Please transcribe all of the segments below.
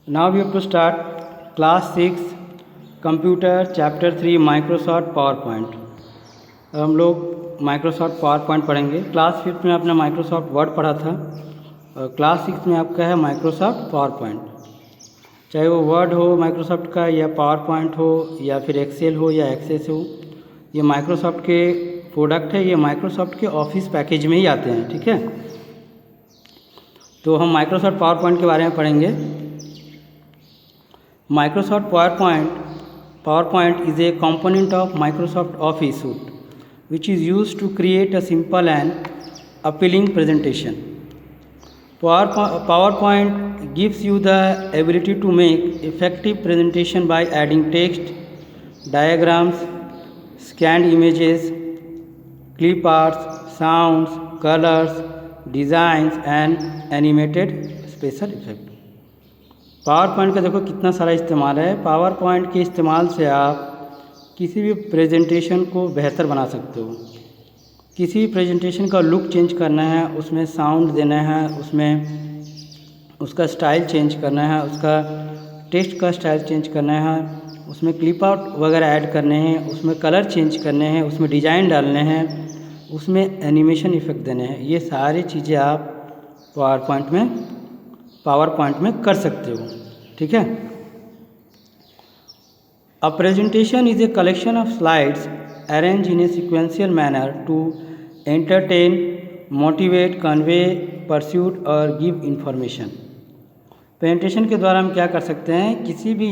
Now we have to start class 6 computer chapter 3 Microsoft power point. अब हम लोग Microsoft power point पढ़ेंगे। Class 5 में आपने माइक्रोसॉफ्ट वर्ड पढ़ा था और क्लास 6 में आपका है माइक्रोसॉफ्ट पावर पॉइंट। चाहे वो वर्ड हो माइक्रोसॉफ्ट का या पावर पॉइंट हो या फिर एक्सेल हो या एक्सेस हो, ये माइक्रोसॉफ्ट के प्रोडक्ट है। ये माइक्रोसॉफ्ट के ऑफिस पैकेज में ही आते हैं, ठीक है। तो हम माइक्रोसॉफ्ट पावर पॉइंट के बारे में पढ़ेंगे। Microsoft PowerPoint is a component of Microsoft Office suite, which is used to create a simple and appealing presentation. PowerPoint gives you the ability to make effective presentation by adding text, diagrams, scanned images, clip arts, sounds, colors, designs, and animated special effects. Power point का देखो कितना सारा इस्तेमाल है। Power point के इस्तेमाल से आप किसी भी प्रेजेंटेशन को बेहतर बना सकते हो। किसी भी प्रेजेंटेशन का लुक चेंज करना है, उसमें साउंड देना है, उसमें उसका स्टाइल चेंज करना है, उसका टेक्स्ट का स्टाइल चेंज करना है, उसमें क्लिप आउट वगैरह ऐड करने हैं, उसमें कलर चेंज करने हैं, उसमें डिज़ाइन डालने हैं, उसमें एनिमेशन इफेक्ट देने हैं। ये सारी चीज़ें आप पावर पॉइंट में कर सकते हो, ठीक है। A presentation is a collection of slides arrange in a sequential manner to entertain, motivate, convey, pursuit और गिव इंफॉर्मेशन। प्रेजेंटेशन के द्वारा हम क्या कर सकते हैं, किसी भी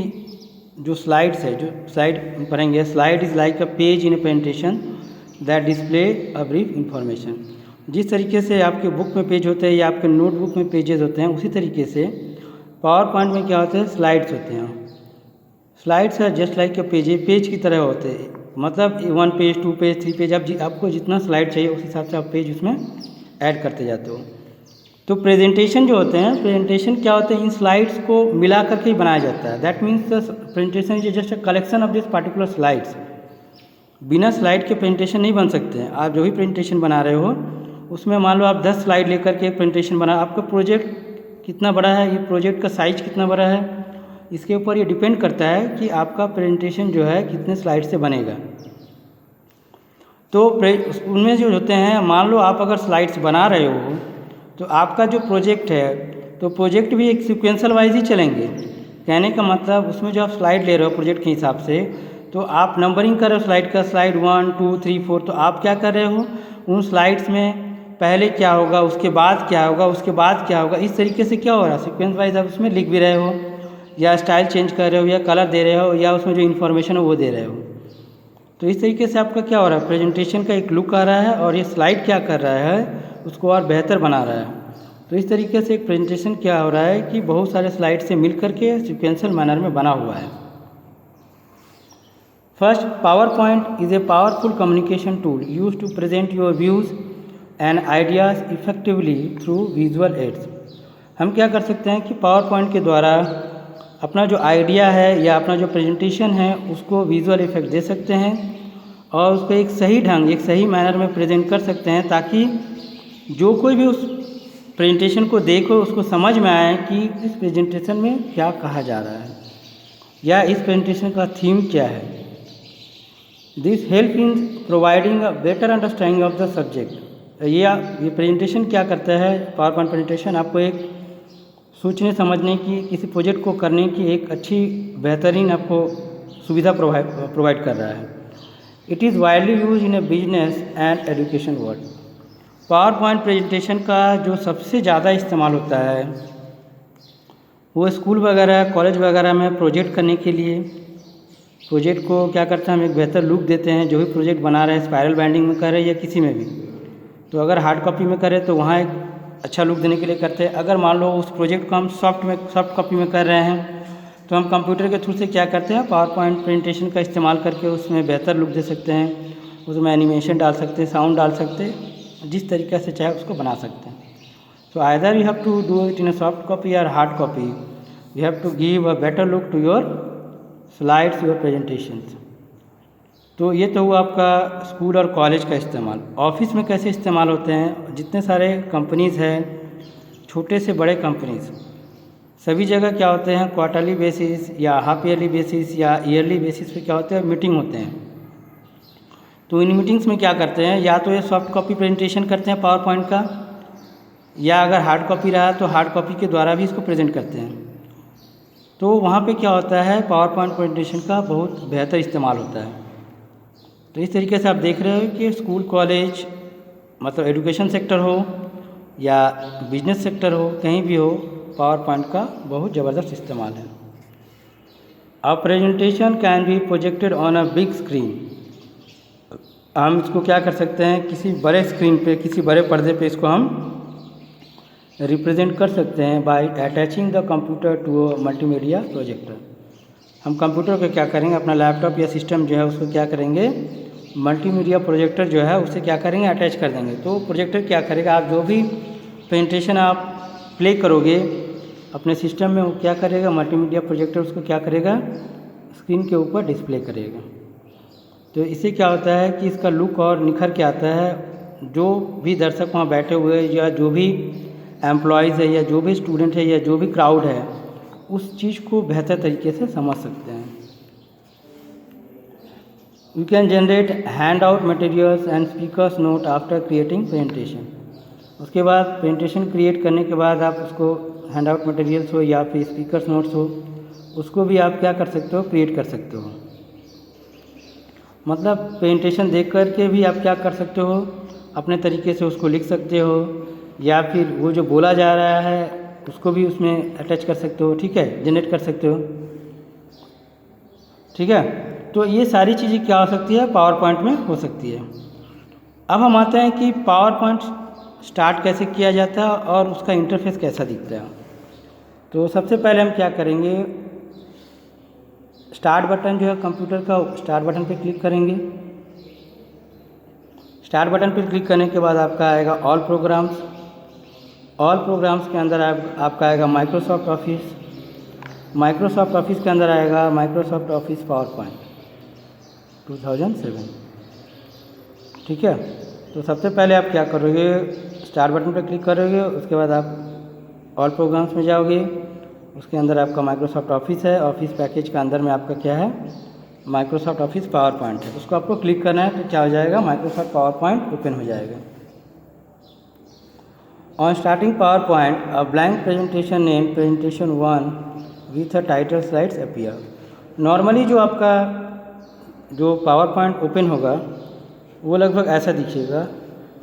जो स्लाइड्स है, जो स्लाइड पढ़ेंगे, slide is like a page in a presentation that display a brief information. जिस तरीके से आपके बुक में पेज होते हैं या आपके नोटबुक में पेजेस होते हैं, उसी तरीके से पावर पॉइंट में क्या होते हैं, स्लाइड्स होते हैं। स्लाइड्स है जस्ट लाइक पेज की तरह होते हैं। मतलब 1 पेज, 2 पेज, 3 पेज, आपको जितना स्लाइड चाहिए उस हिसाब से आप पेज उसमें ऐड करते जाते हो। तो प्रेजेंटेशन जो होते हैं, प्रेजेंटेशन क्या होते हैं, इन स्लाइड्स को मिला करके ही बनाया जाता है। That means the presentation is just a collection of this particular slides. बिना स्लाइड के प्रेजेंटेशन नहीं बन सकते हैं। आप जो भी प्रेजेंटेशन बना रहे हो उसमें मान लो आप 10 स्लाइड लेकर के एक प्रेजेंटेशन बना, आपका प्रोजेक्ट कितना बड़ा है, ये प्रोजेक्ट का साइज कितना बड़ा है, इसके ऊपर ये डिपेंड करता है कि आपका प्रेजेंटेशन जो है कितने स्लाइड से बनेगा। तो उनमें जो होते हैं, मान लो आप अगर स्लाइड्स बना रहे हो तो आपका जो प्रोजेक्ट है, तो प्रोजेक्ट भी एक सिक्वेंशियल वाइज ही चलेंगे। कहने का मतलब उसमें जो आप स्लाइड ले रहे हो प्रोजेक्ट के हिसाब से, तो आप नंबरिंग कर रहे हो स्लाइड का, स्लाइड 1 2 3 4। तो आप क्या कर रहे हो, उन स्लाइड्स में पहले क्या होगा, उसके बाद क्या होगा, उसके बाद क्या होगा, इस तरीके से क्या हो रहा है, सीक्वेंस वाइज आप उसमें लिख भी रहे हो या स्टाइल चेंज कर रहे हो या कलर दे रहे हो या उसमें जो इन्फॉर्मेशन है वो दे रहे हो। तो इस तरीके से आपका क्या हो रहा है, प्रेजेंटेशन का एक लुक आ रहा है और ये स्लाइड क्या कर रहा है, उसको और बेहतर बना रहा है। तो इस तरीके से एक प्रेजेंटेशन क्या हो रहा है कि बहुत सारे स्लाइड से मिल करके सिक्वेंशियल मैनर में बना हुआ है। First, power point is a powerful communication tool use to present your views and ideas effectively through visual aids. हम क्या कर सकते हैं कि पावर पॉइंट के द्वारा अपना जो आइडिया है या अपना जो प्रेजेंटेशन है उसको विजुअल इफेक्ट दे सकते हैं और उसको एक सही ढंग, एक सही मैनर में प्रेजेंट कर सकते हैं, ताकि जो कोई भी उस प्रेजेंटेशन को देखो उसको समझ में आए कि इस प्रेजेंटेशन में क्या कहा जा रहा है या इस प्रेजेंटेशन का थीम क्या है। This help in providing a better understanding of the subject. ये प्रेजेंटेशन क्या करता है, पावर पॉइंट प्रेजेंटेशन आपको एक सोचने समझने की, किसी प्रोजेक्ट को करने की एक अच्छी बेहतरीन आपको सुविधा प्रोवाइड कर रहा है। It is widely use in A business and education world. Power point presentation का जो सबसे ज़्यादा इस्तेमाल होता है वो स्कूल वगैरह, कॉलेज वगैरह में प्रोजेक्ट करने के लिए। प्रोजेक्ट को क्या करते हैं, हम एक बेहतर लुक देते हैं। जो भी प्रोजेक्ट बना रहे हैं, स्पायरल बाइंडिंग में कर रहे हैं या किसी में भी, तो अगर हार्ड कॉपी में करें तो वहाँ एक अच्छा लुक देने के लिए करते हैं। अगर मान लो उस प्रोजेक्ट को हम सॉफ्ट कॉपी में कर रहे हैं तो हम कंप्यूटर के थ्रू से क्या करते हैं, पावर पॉइंट प्रेजेंटेशन का इस्तेमाल करके उसमें बेहतर लुक दे सकते हैं, उसमें एनिमेशन डाल सकते हैं, साउंड डाल सकते हैं, जिस तरीके से चाहे उसको बना सकते हैं। So either you have to do it in a soft copy और hard copy, you have to give a better look to your slides, your presentations. तो ये तो हुआ आपका स्कूल और कॉलेज का इस्तेमाल। ऑफिस में कैसे इस्तेमाल होते हैं, जितने सारे कंपनीज़ हैं, छोटे से बड़े कंपनीज़, सभी जगह क्या होते हैं, क्वार्टरली बेसिस या हाफ ईयरली बेसिस या ईयरली बेसिस पे क्या होते हैं, मीटिंग होते हैं। तो इन मीटिंग्स में क्या करते हैं, या तो ये सॉफ्ट कॉपी प्रेजेंटेशन करते हैं पावर पॉइंट का, या अगर हार्ड कॉपी रहा तो हार्ड कॉपी के द्वारा भी इसको प्रेजेंट करते हैं। तो वहाँ पे क्या होता है, पावर पॉइंट प्रेजेंटेशन का बहुत बेहतर इस्तेमाल होता है। तो इस तरीके से आप देख रहे हो कि स्कूल कॉलेज मतलब एजुकेशन सेक्टर हो या बिजनेस सेक्टर हो, कहीं भी हो, पावर पॉइंट का बहुत ज़बरदस्त इस्तेमाल है। A presentation can be projected on a big screen. हम इसको क्या कर सकते हैं, किसी बड़े स्क्रीन पे, किसी बड़े पर्दे पे इसको हम रिप्रेजेंट कर सकते हैं by attaching the computer to a multimedia projector. हम कंप्यूटर पे क्या करेंगे, अपना लैपटॉप या सिस्टम जो है उसको क्या करेंगे, मल्टीमीडिया प्रोजेक्टर जो है उससे क्या करेंगे, अटैच कर देंगे। तो प्रोजेक्टर क्या करेगा, आप जो भी प्रेजेंटेशन आप प्ले करोगे अपने सिस्टम में, वो क्या करेगा, मल्टीमीडिया प्रोजेक्टर उसको क्या करेगा, स्क्रीन के ऊपर डिस्प्ले करेगा। तो इससे क्या होता है कि इसका लुक और निखर के आता है। जो भी दर्शक वहाँ बैठे हुए या जो भी एम्प्लॉयज़ है या जो भी स्टूडेंट है या जो भी क्राउड है, उस चीज़ को बेहतर तरीके से समझ सकते हैं। You can generate hand out materials and speakers note after creating presentation. उसके बाद प्रेजेंटेशन क्रिएट करने के बाद आप उसको हैंड आउट मटेरियल्स हो या फिर स्पीकर्स नोट्स हो, उसको भी आप क्या कर सकते हो, क्रिएट कर सकते हो। मतलब प्रेजेंटेशन देख कर के भी आप क्या कर सकते हो, अपने तरीके से उसको लिख सकते हो, या फिर वो जो बोला जा रहा है उसको भी उसमें अटैच कर सकते हो, ठीक है, जनरेट कर सकते हो, ठीक है। तो ये सारी चीज़ें क्या हो सकती है, पावर पॉइंट में हो सकती है। अब हम आते हैं कि पावर पॉइंट स्टार्ट कैसे किया जाता है और उसका इंटरफेस कैसा दिखता है। तो सबसे पहले हम क्या करेंगे, स्टार्ट बटन जो है कंप्यूटर का, स्टार्ट बटन पे क्लिक करेंगे। स्टार्ट बटन पर क्लिक करने के बाद आपका आएगा ऑल प्रोग्राम्स। ऑल प्रोग्राम्स के अंदर आपका आएगा माइक्रोसॉफ्ट ऑफिस। माइक्रोसॉफ्ट ऑफिस के अंदर आएगा माइक्रोसॉफ्ट ऑफिस पावर पॉइंट 2007, ठीक है। तो सबसे पहले आप क्या करोगे, स्टार्ट बटन पर क्लिक करोगे, उसके बाद आप ऑल प्रोग्राम्स में जाओगे, उसके अंदर आपका माइक्रोसॉफ्ट ऑफिस है। ऑफिस पैकेज के अंदर में आपका क्या है, माइक्रोसॉफ्ट ऑफिस पावर पॉइंट है। उसको आपको क्लिक करना है तो क्या हो जाएगा, माइक्रोसॉफ्ट पावर पॉइंट ओपन हो जाएगा। On starting power point a blank presentation name presentation 1 with a title slides appear. Normally जो आपका जो पावर पॉइंट ओपन होगा वो लगभग ऐसा दिखेगा,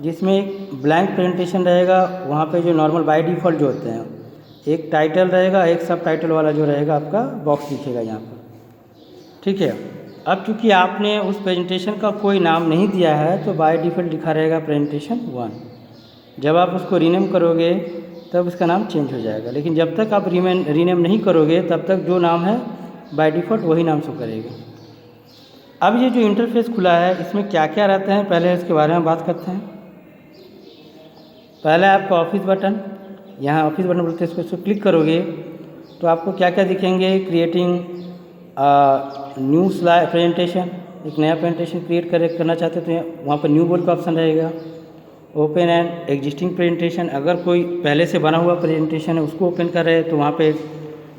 जिसमें एक ब्लैंक प्रेजेंटेशन रहेगा। वहाँ पे जो नॉर्मल बाय डिफ़ॉल्ट जो होते हैं, एक टाइटल रहेगा, एक सब टाइटल वाला जो रहेगा आपका बॉक्स दिखेगा यहाँ पर, ठीक है। अब चूँकि आपने उस प्रेजेंटेशन का कोई नाम नहीं दिया है तो बाय डिफ़ॉल्ट लिखा रहेगा प्रेजेंटेशन 1। जब आप उसको रीनेम करोगे तब उसका नाम चेंज हो जाएगा, लेकिन जब तक आप रीनेम नहीं करोगे तब तक जो नाम है बाय डिफ़ॉल्ट वही नाम शो करेगा। अब ये जो इंटरफेस खुला है इसमें क्या क्या रहता है, पहले इसके बारे में बात करते हैं। पहले आपका ऑफिस बटन, यहाँ ऑफिस बटन बोलते हैं, इसको क्लिक करोगे तो आपको क्या क्या दिखेंगे, क्रिएटिंग न्यू स्लाइड प्रेजेंटेशन, एक नया प्रेजेंटेशन क्रिएट करना चाहते हो तो वहाँ पर न्यू बोल का ऑप्शन रहेगा। ओपन एंड एग्जिस्टिंग प्रेजेंटेशन, अगर कोई पहले से बना हुआ प्रेजेंटेशन है उसको ओपन कर रहे हैं तो वहाँ पे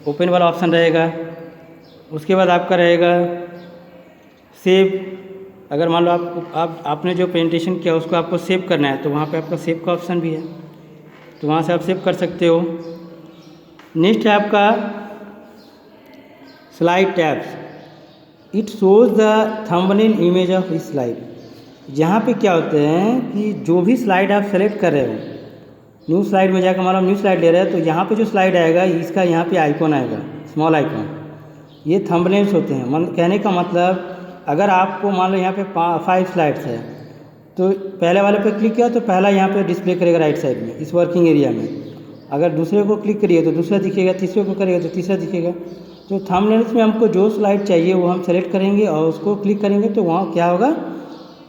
ओपन वाला ऑप्शन रहेगा। उसके बाद आपका रहेगा सेव, अगर मान लो आपने जो प्रेजेंटेशन किया उसको आपको सेव करना है तो वहाँ पे आपका सेव का ऑप्शन भी है, तो वहाँ से आप सेव कर सकते हो। नेक्स्ट है आपका slide tabs, it shows the thumbnail image of इस स्लाइड। यहाँ पे क्या होते हैं कि जो भी स्लाइड आप सेलेक्ट कर रहे हो, न्यू स्लाइड में जाकर मान लो न्यू स्लाइड ले रहे हैं तो यहाँ पे जो स्लाइड आएगा इसका यहाँ पे आइकॉन आएगा, स्मॉल आइकॉन, ये थंबनेल्स होते हैं। कहने का मतलब अगर आपको मान लो यहाँ पे 5 स्लाइड्स है तो पहले वाले पे क्लिक किया तो पहला यहाँ पे डिस्प्ले करेगा राइट साइड में इस वर्किंग एरिया में। अगर दूसरे को क्लिक करिए तो दूसरा दिखेगा, तीसरे को करेगा तो तीसरा दिखेगा। तो थंबनेल्स में हमको जो स्लाइड चाहिए वो हम सेलेक्ट करेंगे और उसको क्लिक करेंगे तो वहाँ क्या होगा,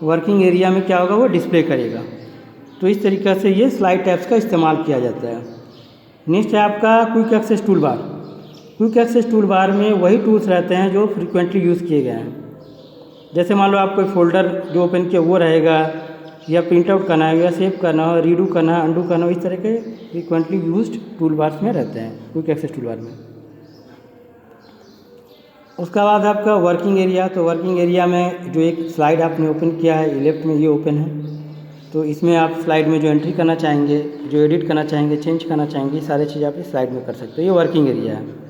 वर्किंग एरिया में क्या होगा, वो डिस्प्ले करेगा। तो इस तरीक़े से ये स्लाइड टैब्स का इस्तेमाल किया जाता है। नेक्स्ट है आपका quick access tool bar. Quick access tool bar में वही टूल्स रहते हैं जो फ्रिक्वेंटली यूज़ किए गए हैं। जैसे मान लो आप कोई फोल्डर जो ओपन किया वो रहेगा, या प्रिंट आउट करना है या सेव करना हो, रीडू करना है, अंडू करना हो, इस तरह के फ्रीक्वेंटली यूज्ड टूल बार्स में रहते हैं क्विक एक्सेस टूल बार में। उसके बाद आपका वर्किंग एरिया, तो वर्किंग एरिया में जो एक स्लाइड आपने ओपन किया है, लेफ्ट में ये ओपन है, तो इसमें आप स्लाइड में जो एंट्री करना चाहेंगे, जो एडिट करना चाहेंगे, चेंज करना चाहेंगे, सारी चीज़ आप इस स्लाइड में कर सकते हो। ये वर्किंग एरिया है।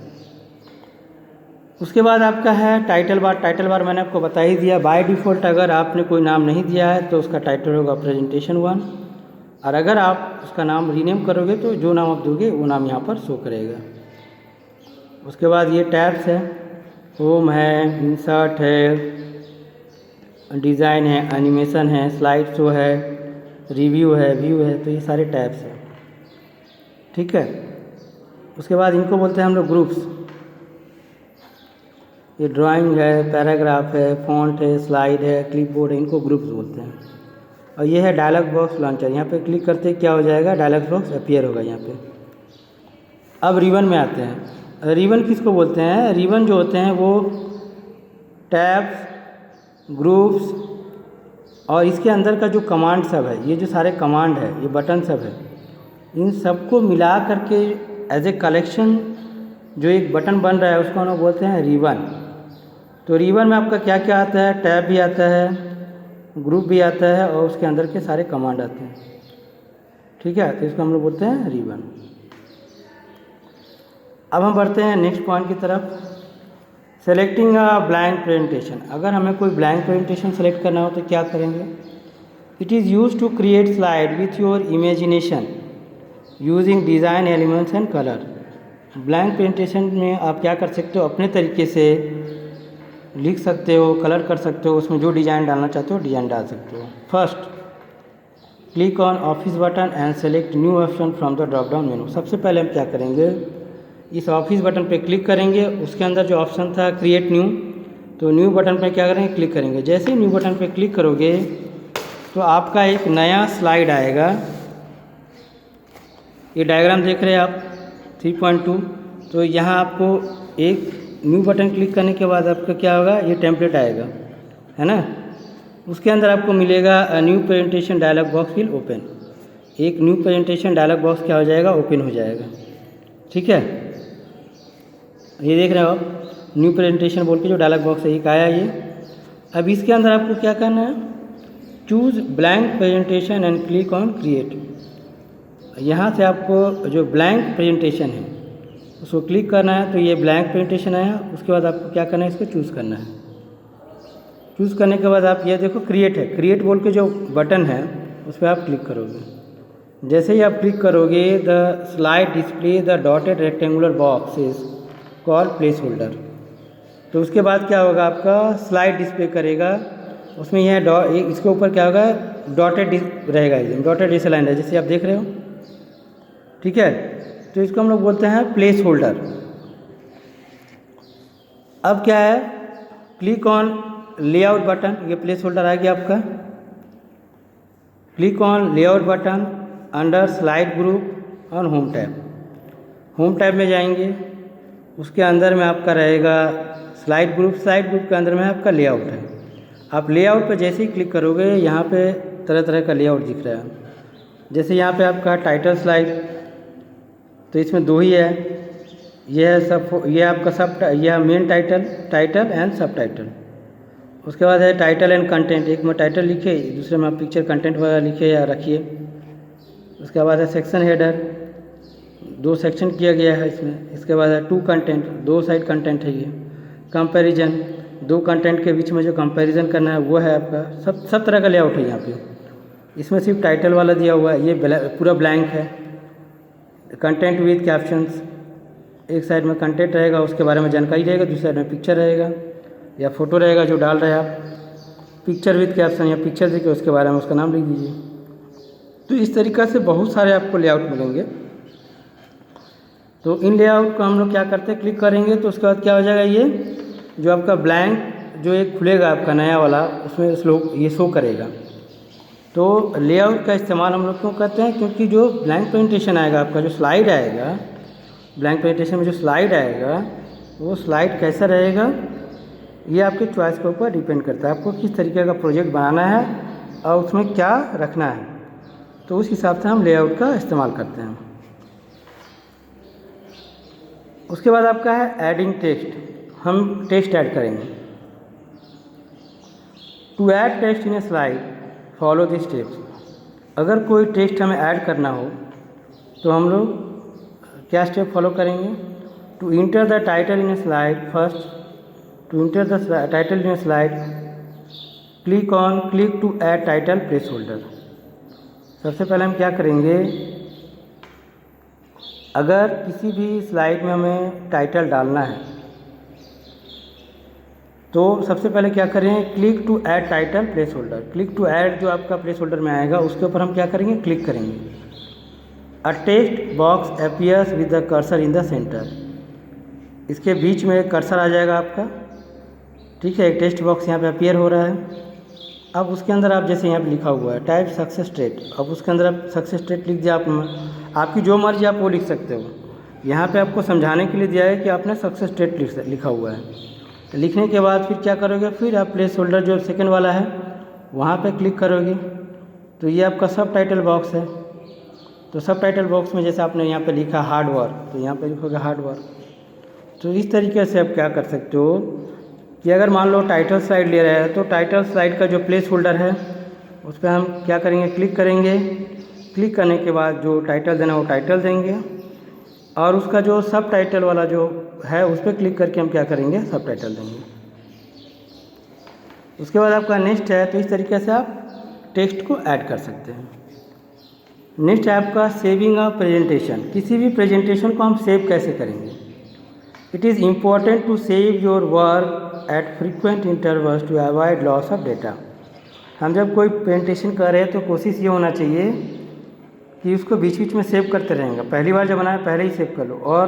उसके बाद आपका है टाइटल बार। टाइटल बार मैंने आपको बता ही दिया। बाय डिफ़ॉल्ट अगर आपने कोई नाम नहीं दिया है तो उसका टाइटल होगा प्रेजेंटेशन 1, और अगर आप उसका नाम रीनेम करोगे तो जो नाम आप दोगे वो नाम यहाँ पर शो करेगा। उसके बाद ये टैब्स है, होम है, इंसर्ट है, डिज़ाइन है, एनिमेशन है, स्लाइड शो है, रिव्यू है, व्यू है, तो ये सारे टैब्स हैं। ठीक है। उसके बाद इनको बोलते हैं हम लोग ग्रुप्स। ये ड्राइंग है, पैराग्राफ है, फॉन्ट है, स्लाइड है, क्लिपबोर्ड है, इनको ग्रुप्स बोलते हैं। और ये है डायलॉग बॉक्स लॉन्चर। यहाँ पे क्लिक करते क्या हो जाएगा, डायलॉग बॉक्स अपीयर होगा यहाँ पे। अब रिबन में आते हैं। रिबन किसको बोलते हैं? रिबन जो होते हैं वो टैब्स, ग्रुप्स और इसके अंदर का जो कमांड सब है, ये जो सारे कमांड है, ये बटन सब है, इन सबको मिला करके एज ए कलेक्शन जो एक बटन बन रहा है उसको हम लोग बोलते हैं रिबन। तो रिबन में आपका क्या क्या आता है? टैब भी आता है, ग्रुप भी आता है और उसके अंदर के सारे कमांड आते हैं। ठीक है, तो इसको हम लोग बोलते हैं रिबन। अब हम बढ़ते हैं नेक्स्ट पॉइंट की तरफ, सेलेक्टिंग अ ब्लैंक प्रेजेंटेशन। अगर हमें कोई ब्लैंक प्रेजेंटेशन सेलेक्ट करना हो तो क्या करेंगे? It is use to create slide with your imagination using design elements and colour. Blank presentation में आप क्या कर सकते हो, अपने तरीके से लिख सकते हो, कलर कर सकते हो, उसमें जो डिज़ाइन डालना चाहते हो डिज़ाइन डाल सकते हो। First, click on Office button and select new option from the drop down मेनू। सबसे पहले हम क्या करेंगे, इस ऑफिस बटन पे क्लिक करेंगे, उसके अंदर जो ऑप्शन था क्रिएट न्यू, तो न्यू बटन पे क्या करेंगे, क्लिक करेंगे। जैसे ही न्यू बटन पे क्लिक करोगे तो आपका एक नया स्लाइड आएगा। ये डायग्राम देख रहे हैं आप 3.2, तो यहाँ आपको एक न्यू बटन क्लिक करने के बाद आपका क्या होगा, ये टेम्पलेट आएगा, है ना। उसके अंदर आपको मिलेगा new presentation dialog box will open. एक न्यू प्रेजेंटेशन डायलॉग बॉक्स क्या हो जाएगा, ओपन हो जाएगा। ठीक है, ये देख रहे हो आप, न्यू प्रेजेंटेशन बोल के जो डायलॉग बॉक्स है एक आया ये। अब इसके अंदर आपको क्या करना है, choose blank presentation and click on create. यहाँ से आपको जो ब्लैंक प्रेजेंटेशन है उसको क्लिक करना है, तो ये ब्लैंक प्रेजेंटेशन आया। उसके बाद आपको क्या करना है, इसको चूज़ करना है। चूज़ करने के बाद आप ये देखो क्रिएट है, क्रिएट बोल के जो बटन है उस पर आप क्लिक करोगे। जैसे ही आप क्लिक करोगे, the slide display the dotted rectangular box is call place holder. तो उसके बाद क्या होगा, आपका स्लाइड डिस्प्ले करेगा। उसमें यह इसके ऊपर क्या होगा, डॉटेड रहेगा, डॉटेड जैसे लाइन है, जैसे आप देख रहे हो। ठीक है, तो इसको हम लोग बोलते हैं प्लेस होल्डर। अब क्या है, क्लिक ऑन लेआउट बटन, ये प्लेस होल्डर आ गया आपका। Click on layout button under slide group on home tab. Home tab में जाएंगे, उसके अंदर में आपका रहेगा स्लाइड ग्रुप। स्लाइड ग्रुप के अंदर में आपका लेआउट है। आप लेआउट पर जैसे ही क्लिक करोगे, यहाँ पे तरह तरह का लेआउट दिख रहा है। जैसे यहाँ पे आपका टाइटल स्लाइड, तो इसमें दो ही है, ये है सब, ये आपका सब, यह मेन टाइटल एंड सब टाइटल। उसके बाद है टाइटल एंड कंटेंट, एक में टाइटल लिखे, दूसरे में आप पिक्चर कंटेंट वगैरह लिखे या रखिए। उसके बाद है सेक्शन हेडर, 2 सेक्शन किया गया है इसमें। इसके बाद है टू कंटेंट, 2 साइड कंटेंट है ये। कंपैरिजन, 2 कंटेंट के बीच में जो कंपैरिजन करना है वो है आपका। सब तरह का लेआउट है यहाँ पे। इसमें सिर्फ टाइटल वाला दिया हुआ है, ये पूरा ब्लैंक है। कंटेंट विद कैप्शंस, एक साइड में कंटेंट रहेगा, उसके बारे में जानकारी रहेगा, दूसरी साइड में पिक्चर रहेगा या फोटो रहेगा जो डाल रहे हैं आप। पिक्चर विद कैप्शन या पिक्चर देखिए, उसके बारे में उसका नाम लिख दीजिए। तो इस तरीक़ा से बहुत सारे आपको लेआउट मिलेंगे। तो इन लेआउट को हम लोग क्या करते हैं, क्लिक करेंगे तो उसके बाद क्या हो जाएगा, ये जो आपका ब्लैंक जो एक खुलेगा आपका नया वाला, उसमें ये शो करेगा। तो लेआउट का इस्तेमाल हम लोग क्यों करते हैं, क्योंकि जो ब्लैंक प्रेजेंटेशन आएगा आपका, जो स्लाइड आएगा, ब्लैंक प्रेजेंटेशन में जो स्लाइड आएगा वो स्लाइड कैसा रहेगा, ये आपके चॉइस के ऊपर डिपेंड करता है। आपको किस तरीके का प्रोजेक्ट बनाना है और उसमें क्या रखना है, तो उस हिसाब से हम लेआउट का इस्तेमाल करते हैं। उसके बाद आपका है एडिंग टेक्स्ट, हम टेक्स्ट ऐड करेंगे। To add text in a slide follow this steps. अगर कोई टेक्स्ट हमें ऐड करना हो तो हम लोग क्या स्टेप फॉलो करेंगे? To enter the title in a slide, first to enter the title in a slide click to add title place holder. सबसे पहले हम क्या करेंगे, अगर किसी भी स्लाइड में हमें टाइटल डालना है तो सबसे पहले क्या करें, click to add title place holder. Click to add जो आपका प्लेस होल्डर में आएगा उसके ऊपर हम क्या करेंगे, क्लिक करेंगे। A text box appears with the cursor in the centre. इसके बीच में एक कर्सर आ जाएगा आपका, ठीक है, एक टेक्स्ट बॉक्स यहाँ पे अपीयर हो रहा है। अब उसके अंदर आप जैसे यहाँ पे लिखा हुआ है टाइप सक्सेस रेट, अब उसके अंदर आप सक्सेस रेट लिख दिया। आपकी जो मर्जी आप वो लिख सकते हो। यहाँ पे आपको समझाने के लिए दिया है कि आपने सक्सेस रेट लिखा हुआ है। लिखने के बाद फिर क्या करोगे, फिर आप प्लेस होल्डर जो सेकंड वाला है वहाँ पे क्लिक करोगे तो ये आपका सब टाइटल बॉक्स है। तो सब टाइटल बॉक्स में जैसे आपने यहाँ पे लिखा हार्ड वर्क, तो यहाँ पे लिखोगे हार्ड वर्क। तो इस तरीके से आप क्या कर सकते हो कि अगर मान लो टाइटल स्लाइड ले रहे हैं तो टाइटल स्लाइड का जो प्लेस होल्डर है उस पर हम क्या करेंगे, क्लिक करेंगे। क्लिक करने के बाद जो टाइटल देना वो टाइटल देंगे और उसका जो सब टाइटल वाला जो है उस पर क्लिक करके हम क्या करेंगे, सब टाइटल देंगे। उसके बाद आपका नेक्स्ट है, तो इस तरीके से आप टेक्स्ट को ऐड कर सकते हैं। नेक्स्ट है आपका सेविंग अ प्रेजेंटेशन। किसी भी प्रेजेंटेशन को हम सेव कैसे करेंगे? It is important to save your work at frequent intervals to avoid loss of data. हम जब कोई प्रेजेंटेशन कर रहे हैं तो कोशिश ये होना चाहिए कि उसको बीच बीच में सेव करते रहेंगे। पहली बार जब बनाए पहले ही सेव कर लो, और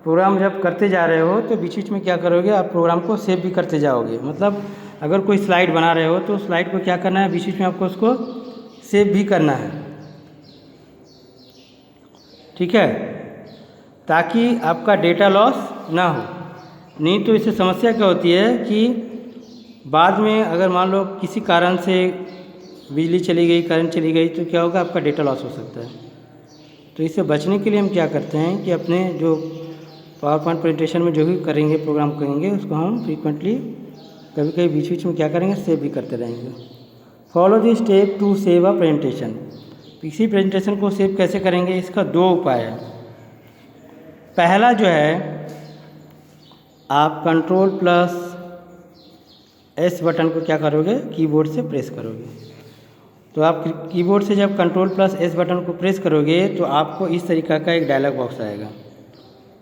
प्रोग्राम जब करते जा रहे हो तो बीच बीच में क्या करोगे, आप प्रोग्राम को सेव भी करते जाओगे। मतलब अगर कोई स्लाइड बना रहे हो तो स्लाइड को क्या करना है, बीच बीच में आपको उसको सेव भी करना है, ठीक है, ताकि आपका डेटा लॉस ना हो। नहीं तो इससे समस्या क्या होती है कि बाद में अगर मान लो किसी कारण से बिजली चली गई, करंट चली गई, तो क्या होगा, आपका डेटा लॉस हो सकता है। तो इससे बचने के लिए हम क्या करते हैं कि अपने जो पावर पॉइंट प्रेजेंटेशन में जो भी करेंगे, प्रोग्राम करेंगे, उसको हम फ्रीक्वेंटली कभी कभी बीच बीच में क्या करेंगे, सेव भी करते रहेंगे। Follow the step to save a presentation. किसी प्रेजेंटेशन को सेव कैसे करेंगे, इसका दो उपाय है। पहला जो है, आप Ctrl+S बटन को क्या करोगे, कीबोर्ड से प्रेस करोगे। तो आप कीबोर्ड से जब Ctrl+S बटन को प्रेस करोगे तो आपको इस तरीक़ा का एक डायलॉग बॉक्स आएगा,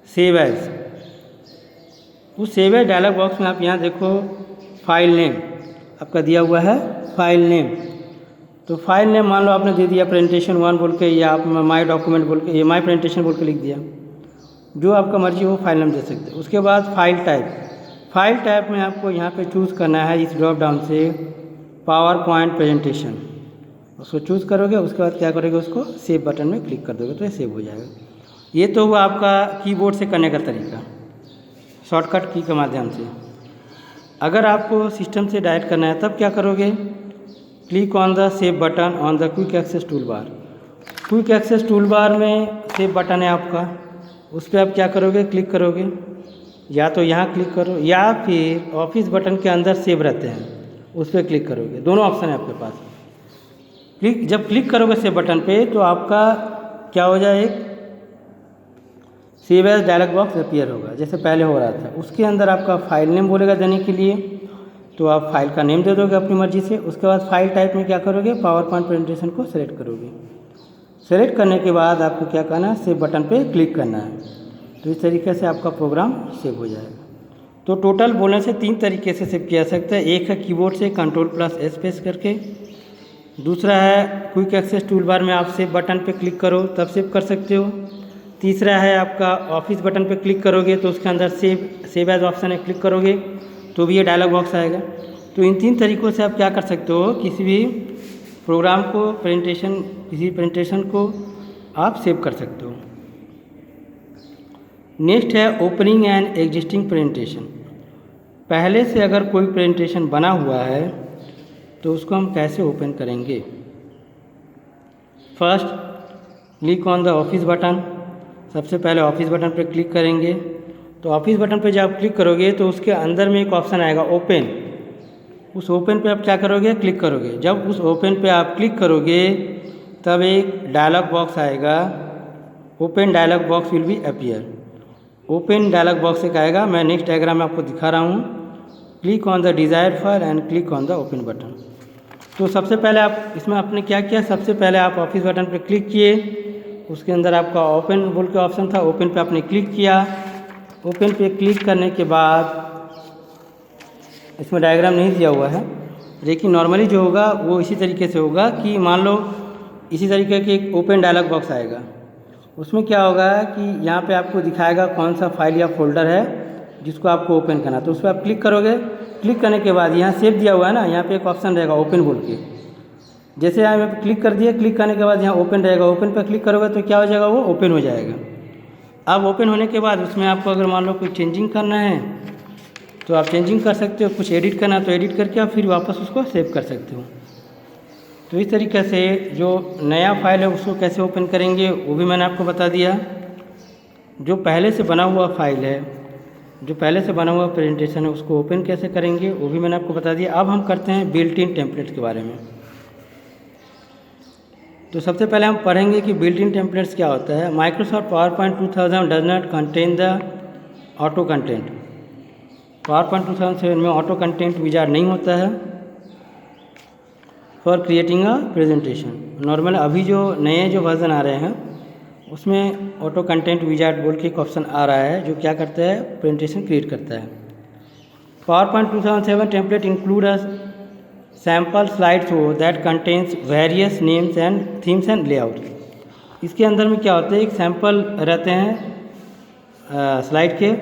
सेव एज। उस सेव एज डायलॉग बॉक्स में आप यहाँ देखो फाइल नेम आपका दिया हुआ है, फाइल नेम। तो फाइल नेम मान लो आपने दे दिया प्रेजेंटेशन 1 बोल के, या आप माई डॉक्यूमेंट बोल के, या माई प्रेजेंटेशन बोल के लिख दिया, जो आपका मर्जी वो फाइल नेम दे सकते हैं। उसके बाद फाइल टाइप में आपको यहाँ पे चूज़ करना है इस ड्रॉप डाउन से पावर पॉइंट प्रेजेंटेशन, उसको चूज़ करोगे। उसके बाद क्या करोगे, उसको सेव बटन में क्लिक कर दोगे तो ये सेव हो जाएगा। ये तो हुआ आपका कीबोर्ड से करने का तरीका, शॉर्टकट की के माध्यम से। अगर आपको सिस्टम से डायरेक्ट करना है तब क्या करोगे, click on the save button on the quick access tool bar. Quick access tool bar में सेव बटन है आपका, उस पर आप क्या करोगे, क्लिक करोगे। या तो यहाँ क्लिक करो या फिर ऑफिस बटन के अंदर सेव रहते हैं उस पर क्लिक करोगे, दोनों ऑप्शन है आपके पास। जब क्लिक करोगे सेव बटन पे तो आपका क्या हो जाए, एक save as dialog box appear होगा जैसे पहले हो रहा था। उसके अंदर आपका फाइल नेम बोलेगा देने के लिए, तो आप फाइल का नेम दे दोगे अपनी मर्जी से। उसके बाद फाइल टाइप में क्या करोगे, पावर पॉइंट प्रेजेंटेशन को सेलेक्ट करोगे। सेलेक्ट करने के बाद आपको क्या करना है, सेव बटन पे क्लिक करना है। तो इस तरीके से आपका प्रोग्राम सेव हो जाएगा। तो टोटल बोलने से 3 तरीके से सेव किया जा सकता है। एक है कीबोर्ड से Ctrl+S प्रेस करके, दूसरा है क्विक एक्सेस टूल बार में आप सेव बटन पे क्लिक करो तब सेव कर सकते हो। तीसरा है आपका ऑफिस बटन पे क्लिक करोगे तो उसके अंदर सेव एज ऑप्शन है, क्लिक करोगे तो भी ये डायलॉग बॉक्स आएगा। तो इन 3 तरीक़ों से आप क्या कर सकते हो, किसी भी प्रोग्राम को किसी प्रेजेंटेशन को आप सेव कर सकते हो। नेक्स्ट है ओपनिंग एंड एग्जिस्टिंग प्रेजेंटेशन। पहले से अगर कोई प्रेजेंटेशन बना हुआ है तो उसको हम कैसे ओपन करेंगे। First click on the office button. सबसे पहले ऑफिस बटन पर क्लिक करेंगे। तो ऑफिस बटन पर जब आप क्लिक करोगे तो उसके अंदर में एक ऑप्शन आएगा ओपन। उस ओपन पे आप क्या करोगे, क्लिक करोगे। जब उस ओपन पे आप क्लिक करोगे तब एक डायलॉग बॉक्स आएगा, open dialog box will be appear. Open dialog box एक आएगा, मैं नेक्स्ट डायग्राम में आपको दिखा रहा हूँ। Click on the desire file and click on the open button. तो सबसे पहले आप इसमें आपने क्या किया, सबसे पहले आप ऑफिस बटन पर क्लिक किए, उसके अंदर आपका ओपन बोल के ऑप्शन था, ओपन पे आपने क्लिक किया। ओपन पे क्लिक करने के बाद इसमें डायग्राम नहीं दिया हुआ है, लेकिन नॉर्मली जो होगा वो इसी तरीके से होगा कि मान लो इसी तरीके के एक ओपन डायलॉग बॉक्स आएगा। उसमें क्या होगा कि यहाँ पे आपको दिखाएगा कौन सा फाइल या फोल्डर है जिसको आपको ओपन करना। तो उस पर आप क्लिक करोगे। क्लिक करने के बाद यहाँ सेव दिया हुआ है ना, यहाँ पे एक ऑप्शन रहेगा ओपन बोल के। जैसे यहाँ पे क्लिक कर दिया, क्लिक करने के बाद यहाँ ओपन रहेगा, ओपन पर क्लिक करोगे तो क्या हो जाएगा, वो ओपन हो जाएगा। अब ओपन होने के बाद उसमें आपको अगर मान लो कोई चेंजिंग करना है तो आप चेंजिंग कर सकते हो, कुछ एडिट करना है तो एडिट करके आप फिर वापस उसको सेव कर सकते हो। तो इस तरीके से जो नया फाइल है उसको कैसे ओपन करेंगे वो भी मैंने आपको बता दिया। जो पहले से बना हुआ फाइल है, जो पहले से बना हुआ प्रेजेंटेशन है, उसको ओपन कैसे करेंगे वो भी मैंने आपको बता दिया। अब हम करते हैं बिल्ट इन टेम्पलेट के बारे में। तो सबसे पहले हम पढ़ेंगे कि बिल्ट इन टेम्पलेट्स क्या होता है। Microsoft power point 2000 does not contain the auto content. Power point 2007 में ऑटो कंटेंट विजार्ड नहीं होता है for creating a presentation. Normal अभी जो नए जो वर्जन आ रहे हैं उसमें ऑटो कंटेंट विजार्ड बोल के एक ऑप्शन आ रहा है जो क्या करता है, प्रेजेंटेशन क्रिएट करता है। Power point 2007 template include a sample slide show that contains various names and themes and layout. इसके अंदर में क्या होता है, एक सैम्पल रहते हैं स्लाइड के,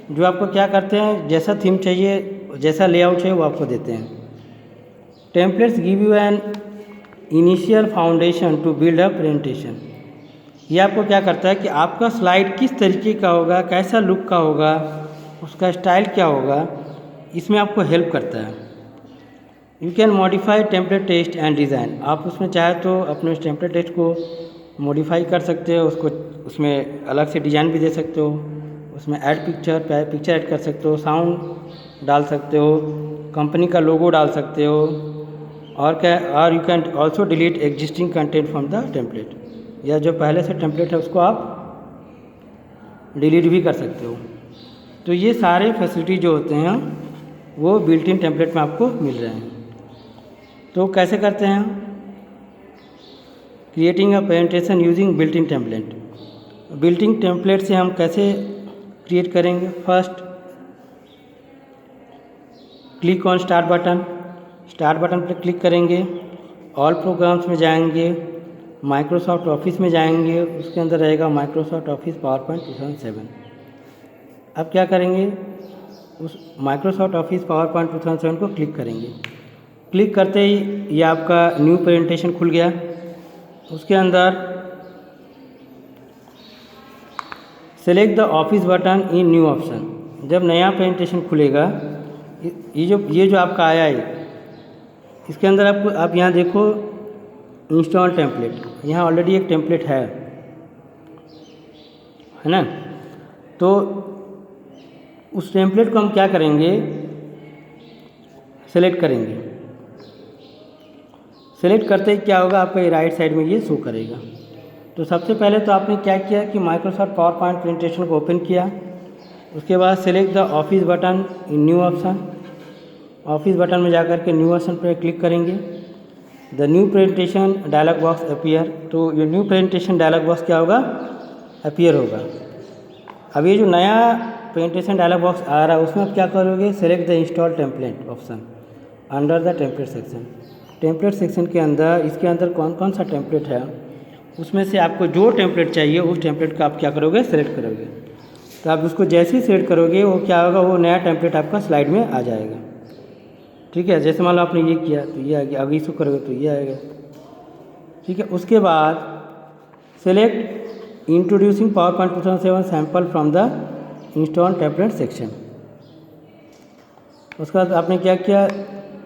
जो आपको क्या करते हैं, जैसा थीम चाहिए जैसा लेआउट चाहिए वो आपको देते हैं। Templates give you an initial foundation to build a presentation. ये आपको क्या करता है कि आपका स्लाइड किस तरीके का होगा, कैसा लुक का होगा, उसका स्टाइल क्या होगा, इसमें आपको हेल्प करता है। You can modify template text and design. आप उसमें चाहे तो अपने उस टेम्पलेट टेक्स्ट को मॉडिफाई कर सकते हो, उसको उसमें अलग से डिज़ाइन भी दे सकते हो, उसमें ऐड पिक्चर ऐड कर सकते हो, साउंड डाल सकते हो, कंपनी का लोगो डाल सकते हो, और you can also delete existing content from the template. या जो पहले से टेम्पलेट है उसको आप डिलीट भी कर सकते हो। तो ये सारे फैसिलिटी जो होते हैं वो बिल्ट इन टेम्पलेट में आपको मिल रहे हैं। तो कैसे करते हैं, creating a presentation using built in template. Built in template से हम कैसे क्रिएट करेंगे। First click on start button. Start button पर क्लिक करेंगे, ऑल प्रोग्राम्स में जाएंगे, माइक्रोसॉफ्ट ऑफिस में जाएंगे, उसके अंदर रहेगा माइक्रोसॉफ्ट ऑफिस पावर पॉइंट 2007। अब क्या करेंगे, उस माइक्रोसॉफ्ट ऑफिस पावर पॉइंट 2007 को क्लिक करेंगे। क्लिक करते ही ये आपका न्यू प्रेजेंटेशन खुल गया। उसके अंदर select the office button in new option. जब नया प्रेजेंटेशन खुलेगा, ये जो आपका आया है, इसके अंदर आपको आप यहाँ देखो इंस्टॉल टेम्पलेट, यहाँ ऑलरेडी एक टेम्पलेट है ना। तो उस टेम्पलेट को हम क्या करेंगे, सेलेक्ट करेंगे। सेलेक्ट करते ही क्या होगा, आपका ये राइट साइड में ये शो करेगा। तो सबसे पहले तो आपने क्या किया कि माइक्रोसॉफ्ट पावर पॉइंट प्रेजेंटेशन को ओपन किया। उसके बाद select the office button in new option. Office button में जाकर के न्यू ऑप्शन पर क्लिक करेंगे। The new presentation dialog box appear. तो ये न्यू प्रेजेंटेशन डायलॉग बॉक्स क्या होगा, अपीयर होगा। अब ये जो नया प्रेजेंटेशन डायलॉग बॉक्स आ रहा है उसमें आप क्या करोगे, select the install template option under the template section. Template section के अंदर इसके अंदर कौन कौन सा टेम्पलेट है उसमें से आपको जो टेम्पलेट चाहिए उस टेम्पलेट का आप क्या करोगे, सेलेक्ट करोगे। तो आप उसको जैसे ही सेलेक्ट करोगे वो क्या होगा, वो नया टेम्पलेट आपका स्लाइड में आ जाएगा। ठीक है, जैसे मान लो आपने ये किया तो ये आ गया, अगर इसको करोगे तो ये आएगा। ठीक है, उसके बाद select introducing power point 2007 sample from the install template section. उसके बाद आपने क्या किया,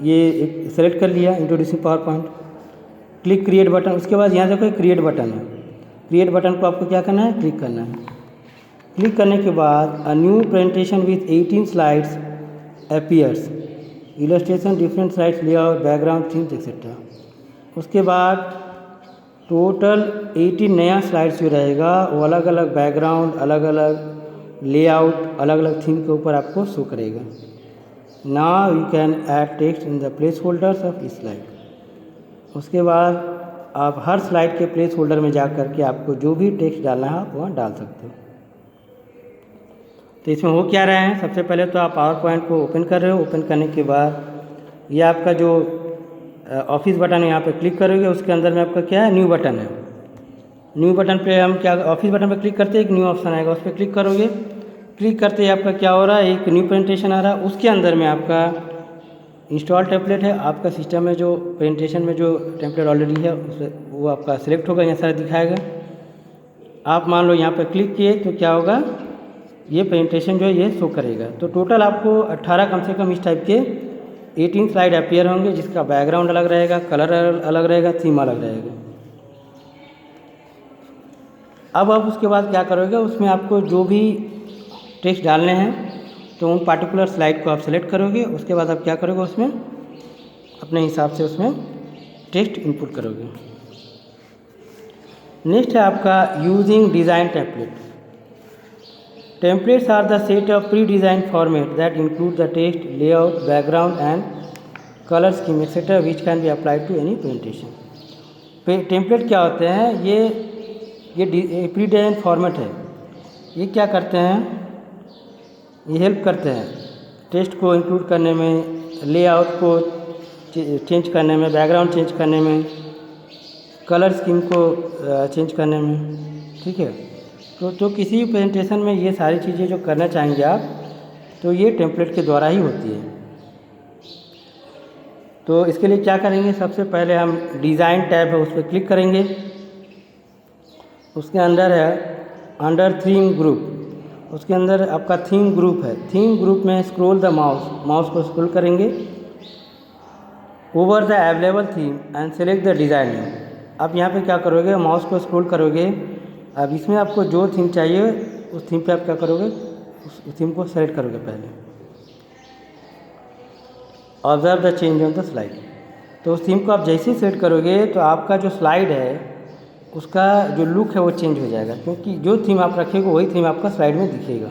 ये एक सेलेक्ट कर लिया introducing power point, click create button. उसके बाद यहाँ देखो क्रिएट बटन है, क्रिएट बटन को आपको क्या करना है, क्लिक करना है। क्लिक करने के बाद अ new presentation with 18 slides appears, illustration, different slides, layout, background, themes etcetera. उसके बाद टोटल 18 नया स्लाइड्स जो रहेगा वो अलग अलग बैकग्राउंड, अलग अलग लेआउट, अलग अलग थीम के ऊपर आपको शो करेगा। Now you can add text in the place holders of इस स्लाइड। उसके बाद आप हर स्लाइड के प्लेस होल्डर में जा कर के आपको जो भी टेक्स्ट डालना है आप वहाँ डाल सकते हो। तो इसमें हो क्या रहा है, सबसे पहले तो आप पावर पॉइंट को ओपन कर रहे हो। ओपन करने के बाद ये आपका जो ऑफिस बटन है यहाँ पे क्लिक करोगे, उसके अंदर में आपका क्या है, न्यू बटन है। न्यू बटन पे हम क्या, ऑफिस बटन पे क्लिक करते हैं, एक न्यू ऑप्शन आएगा, उस पर क्लिक करोगे। क्लिक करते ही आपका क्या हो रहा है, एक न्यू प्रेजेंटेशन आ रहा है। उसके अंदर में आपका इंस्टॉल टेम्पलेट है, आपका सिस्टम में जो प्रेजेंटेशन में जो टेम्पलेट ऑलरेडी है वो आपका सिलेक्ट होगा, यहाँ सारा दिखाएगा। आप मान लो यहाँ पर क्लिक किए तो क्या होगा, ये प्रेजेंटेशन जो है ये शो करेगा। तो टोटल आपको 18 कम से कम इस टाइप के 18 स्लाइड अपीयर होंगे, जिसका बैकग्राउंड अलग रहेगा, कलर अलग रहेगा, थीम अलग रहेगा। अब आप उसके बाद क्या करोगे, उसमें आपको जो भी टेक्स्ट डालने हैं तो उन पार्टिकुलर स्लाइड को आप सेलेक्ट करोगे। उसके बाद आप क्या करोगे, उसमें अपने हिसाब से उसमें टेक्स्ट इनपुट करोगे। नेक्स्ट है आपका using design template. Templates are the set of pre-designed format that include the text, layout, background and color scheme etc. which can be applied to any presentation. Template क्या होते हैं, ये pre design format है। ये क्या करते हैं, ये हेल्प करते हैं टेक्स्ट को इंक्लूड करने में, लेआउट को चेंज करने में, बैकग्राउंड चेंज करने में, कलर स्कीम को चेंज करने में। ठीक है, तो किसी भी प्रेजेंटेशन में ये सारी चीज़ें जो करना चाहेंगे आप, तो ये टेम्पलेट के द्वारा ही होती है। तो इसके लिए क्या करेंगे, सबसे पहले हम डिज़ाइन टैब है उस पर क्लिक करेंगे। उसके अंदर है अंडर थीम ग्रुप, उसके अंदर आपका थीम ग्रुप है। थीम ग्रुप में स्क्रॉल द माउस को स्क्रॉल करेंगे over the available theme and select the design name. आप यहाँ पे क्या करोगे, माउस को स्क्रॉल करोगे। अब इसमें आपको जो थीम चाहिए उस थीम पे आप क्या करोगे, उस थीम को सेलेक्ट करोगे पहले। Observe the change on the slide, तो उस थीम को आप जैसे ही सेलेक्ट करोगे तो आपका जो स्लाइड है उसका जो लुक है वो चेंज हो जाएगा, क्योंकि जो थीम आप रखेंगे वही थीम आपका स्लाइड में दिखेगा।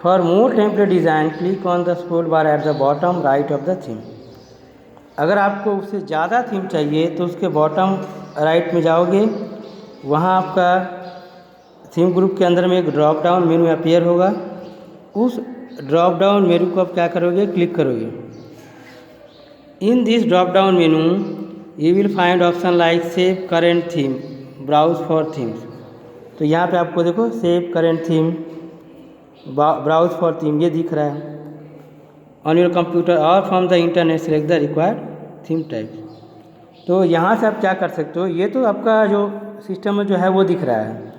For more template design click on the scroll bar eight the bottom right of the theme. अगर आपको उससे ज़्यादा थीम चाहिए तो उसके बॉटम राइट में जाओगे, वहाँ आपका थीम ग्रुप के अंदर में एक ड्रॉप डाउन मेनू अपीयर होगा। उस ड्रॉप डाउन मेनू को आप क्या करोगे, क्लिक करोगे। In this drop down menu you will find option like save current theme, browse for themes. तो यहाँ पे आपको देखो save current theme, browse for theme ये दिख रहा है। ऑन योर कंप्यूटर और from the internet select the required theme type. तो यहाँ से आप क्या कर सकते हो, ये तो आपका जो सिस्टम में जो है वो दिख रहा है,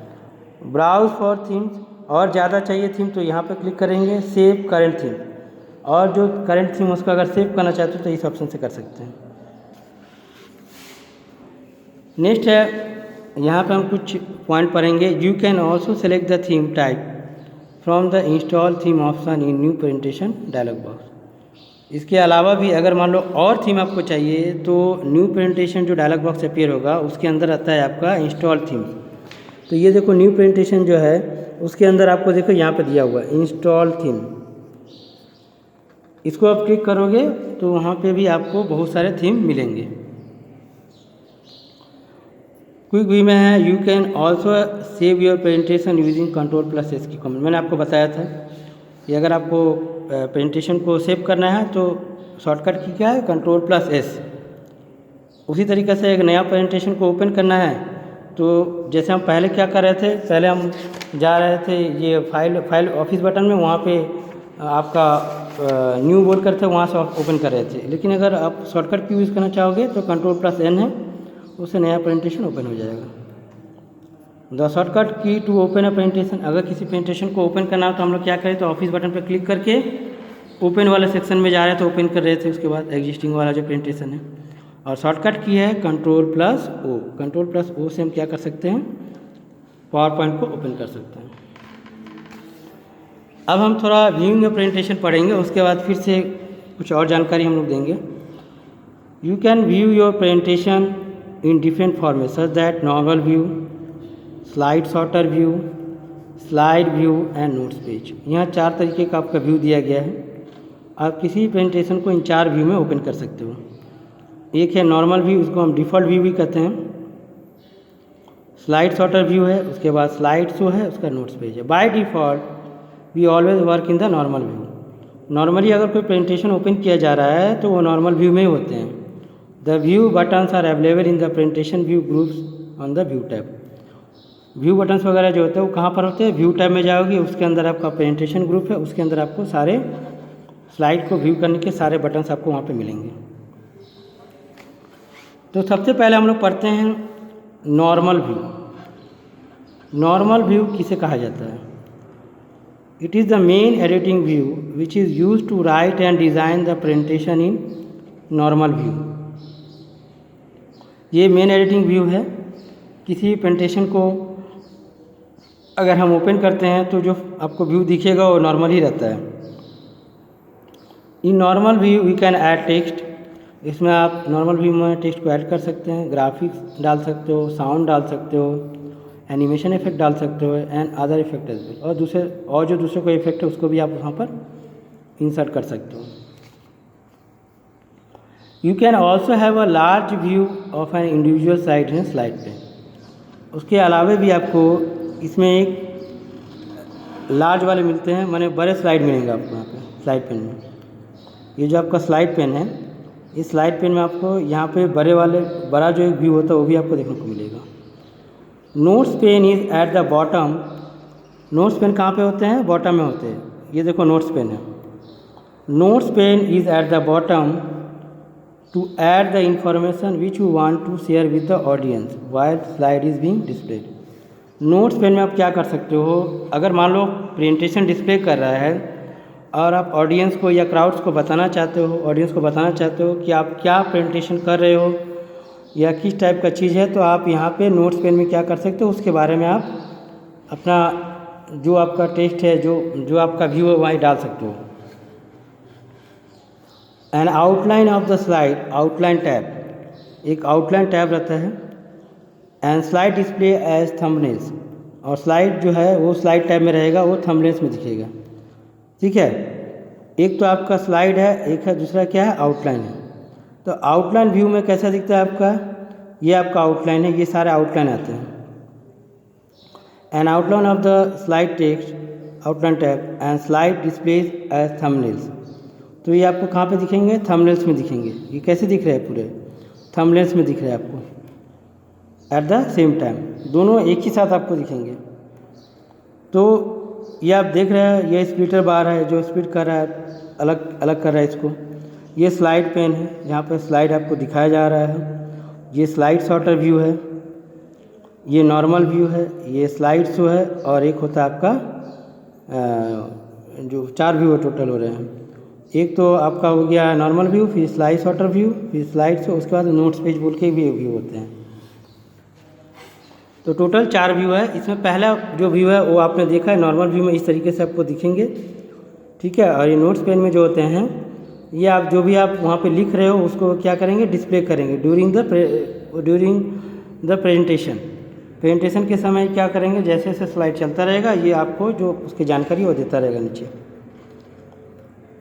ब्राउज फॉर थीम्स। और ज़्यादा चाहिए थीम तो यहाँ पे क्लिक करेंगे सेव करेंट थीम, और जो करेंट थीम उसका अगर सेव करना चाहते हो तो इस ऑप्शन से कर सकते हैं। नेक्स्ट है, यहाँ पे हम कुछ पॉइंट पढ़ेंगे। You can also select the theme type from the install theme option in new presentation dialog box. इसके अलावा भी अगर मान लो और थीम आपको चाहिए तो न्यू प्रेजेंटेशन जो डायलॉग बॉक्स अपीयर होगा उसके अंदर आता है आपका इंस्टॉल थीम। तो ये देखो न्यू प्रेजेंटेशन जो है उसके अंदर आपको देखो यहाँ पे दिया हुआ है इंस्टॉल थीम। इसको आप क्लिक करोगे तो वहाँ पे भी आपको बहुत सारे थीम मिलेंगे। क्विक वी में है you can also save your presentation using Ctrl+S की कमांड। मैंने आपको बताया था कि अगर आपको प्रेजेंटेशन को सेव करना है तो शॉर्टकट की क्या है, Ctrl+S। उसी तरीके से एक नया प्रेजेंटेशन को ओपन करना है तो जैसे हम पहले क्या कर रहे थे, पहले हम जा रहे थे ये फाइल ऑफिस बटन में, वहाँ पे आपका न्यू बोल कर थे वहाँ से ओपन कर रहे थे। लेकिन अगर आप शॉर्टकट की यूज़ करना चाहोगे तो Ctrl+N है, उससे नया प्रेजेंटेशन ओपन हो जाएगा। द शॉर्टकट की टू ओपन अ प्रेजेंटेशन। अगर किसी प्रेजेंटेशन को ओपन करना हो तो हम लोग क्या करें, तो ऑफिस बटन पर क्लिक करके ओपन वाले सेक्शन में जा रहे थे तो ओपन कर रहे थे, उसके बाद एग्जिस्टिंग वाला जो प्रेजेंटेशन है। और शॉर्टकट की है Ctrl+O। Ctrl+O से हम क्या कर सकते हैं, पावर पॉइंट को ओपन कर सकते हैं। अब हम थोड़ा व्यूइंग प्रेजेंटेशन पढ़ेंगे, उसके बाद फिर से कुछ और जानकारी हम लोग देंगे। You can view your presentation in different format such that normal view, slide sorter view, slide view and notes page. यहाँ 4 तरीके का आपका व्यू दिया गया है। आप किसी भी प्रेजेंटेशन को इन 4 व्यू में ओपन कर सकते हो। एक है नॉर्मल व्यू, इसको हम डिफ़ॉल्ट व्यू भी कहते हैं। स्लाइड सॉर्टर व्यू है, उसके बाद स्लाइड शो है, उसका नोट्स पेज है। By default we always work in the normal view. Normally अगर कोई प्रेजेंटेशन ओपन किया जा रहा है तो वो नॉर्मल व्यू में ही होते हैं। The view buttons are available in the presentation view groups on the view tab. View buttons वगैरह जो होते हैं वो कहाँ पर होते हैं, व्यू टैब में जाओगे, उसके अंदर आपका प्रेजेंटेशन ग्रुप है, उसके अंदर आपको सारे स्लाइड को व्यू करने के सारे बटन्स आपको वहाँ पे मिलेंगे। तो सबसे पहले हम लोग पढ़ते हैं नॉर्मल व्यू। नॉर्मल व्यू किसे कहा जाता है? It is the main editing view which is use to write and design the presentation in normal view. ये मेन एडिटिंग व्यू है। किसी भी प्रेजेंटेशन को अगर हम ओपन करते हैं तो जो आपको व्यू दिखेगा वो नॉर्मल ही रहता है। In normal view we can add text. इसमें आप नॉर्मल व्यू में टेक्स्ट को ऐड कर सकते हैं, ग्राफिक्स डाल सकते हो, साउंड डाल सकते हो, एनिमेशन इफेक्ट डाल सकते हो and other effect as well. और जो दूसरे कोई इफेक्ट है उसको भी आप वहाँ पर इंसर्ट कर सकते हो। You can also have a large view of an individual slide in slide पे। उसके अलावा भी आपको इसमें एक लार्ज वाले मिलते हैं, माने बड़े स्लाइड मिलेंगे आपको यहाँ पे स्लाइड पेन में। ये जो आपका स्लाइड पेन है, इस स्लाइड पेन में आपको यहाँ पे बड़ा जो एक व्यू होता है वो भी आपको देखने को मिलेगा। Notes pane is at the bottom. Notes pane कहाँ पे होते हैं? बॉटम में होते हैं। ये देखो नोट्स पेन है। Notes pane is at the bottom to add the information which you want to share with the audience while slide is being displayed। Notes pane में आप क्या कर सकते हो, अगर मान लो प्रेजेंटेशन डिस्प्ले कर रहा है और आप ऑडियंस को या क्राउड्स को बताना चाहते हो कि आप क्या प्रेजेंटेशन कर रहे हो या किस टाइप का चीज़ है, तो आप यहाँ पे नोट्स पेन में क्या कर सकते हो, उसके बारे में आप अपना जो आपका टेक्स्ट है, जो आपका व्यू है वहीं डाल सकते हो। An outline of the slide, outline tab, एक आउटलाइन टैब रहता है। And slide display as thumbnails, और स्लाइड जो है वो स्लाइड टैब में रहेगा, वो थंबनेल्स में दिखेगा। ठीक है, एक तो आपका स्लाइड है, एक है दूसरा क्या है, आउटलाइन है। तो आउटलाइन व्यू में कैसा दिखता है आपका, ये आपका आउटलाइन है, ये सारे आउटलाइन आते हैं। An outline of the slide text, outline tab and slide displays as thumbnails. तो ये आपको कहाँ पे दिखेंगे, थंबनेल्स में दिखेंगे। ये कैसे दिख रहे हैं, पूरे थंबनेल्स में दिख रहे हैं आपको एट द सेम टाइम, दोनों एक ही साथ आपको दिखेंगे। तो ये आप देख रहे हैं, ये स्प्लिटर बार है जो स्प्लिट कर रहा है, अलग अलग कर रहा है इसको। ये स्लाइड पेन है, जहाँ पर स्लाइड आपको दिखाया जा रहा है। ये स्लाइड सॉर्टर व्यू है, ये नॉर्मल व्यू है, ये स्लाइड शो है, और एक होता है आपका जो 4 व्यू टोटल हो रहे हैं। एक तो आपका हो गया नॉर्मल व्यू, फिर स्लाइड सॉर्टर व्यू, फिर स्लाइड शो, उसके बाद नोट्स पेज बोल के भी व्यू होते हैं। तो टोटल 4 व्यू है। इसमें पहला जो व्यू है वो आपने देखा है, नॉर्मल व्यू में इस तरीके से आपको दिखेंगे। ठीक है, और ये नोट्स पेन में जो होते हैं, ये आप जो भी आप वहाँ पे लिख रहे हो उसको क्या करेंगे, डिस्प्ले करेंगे ड्यूरिंग द प्रेजेंटेशन के समय क्या करेंगे, जैसे जैसे स्लाइड चलता रहेगा ये आपको जो उसकी जानकारी वो देता रहेगा नीचे।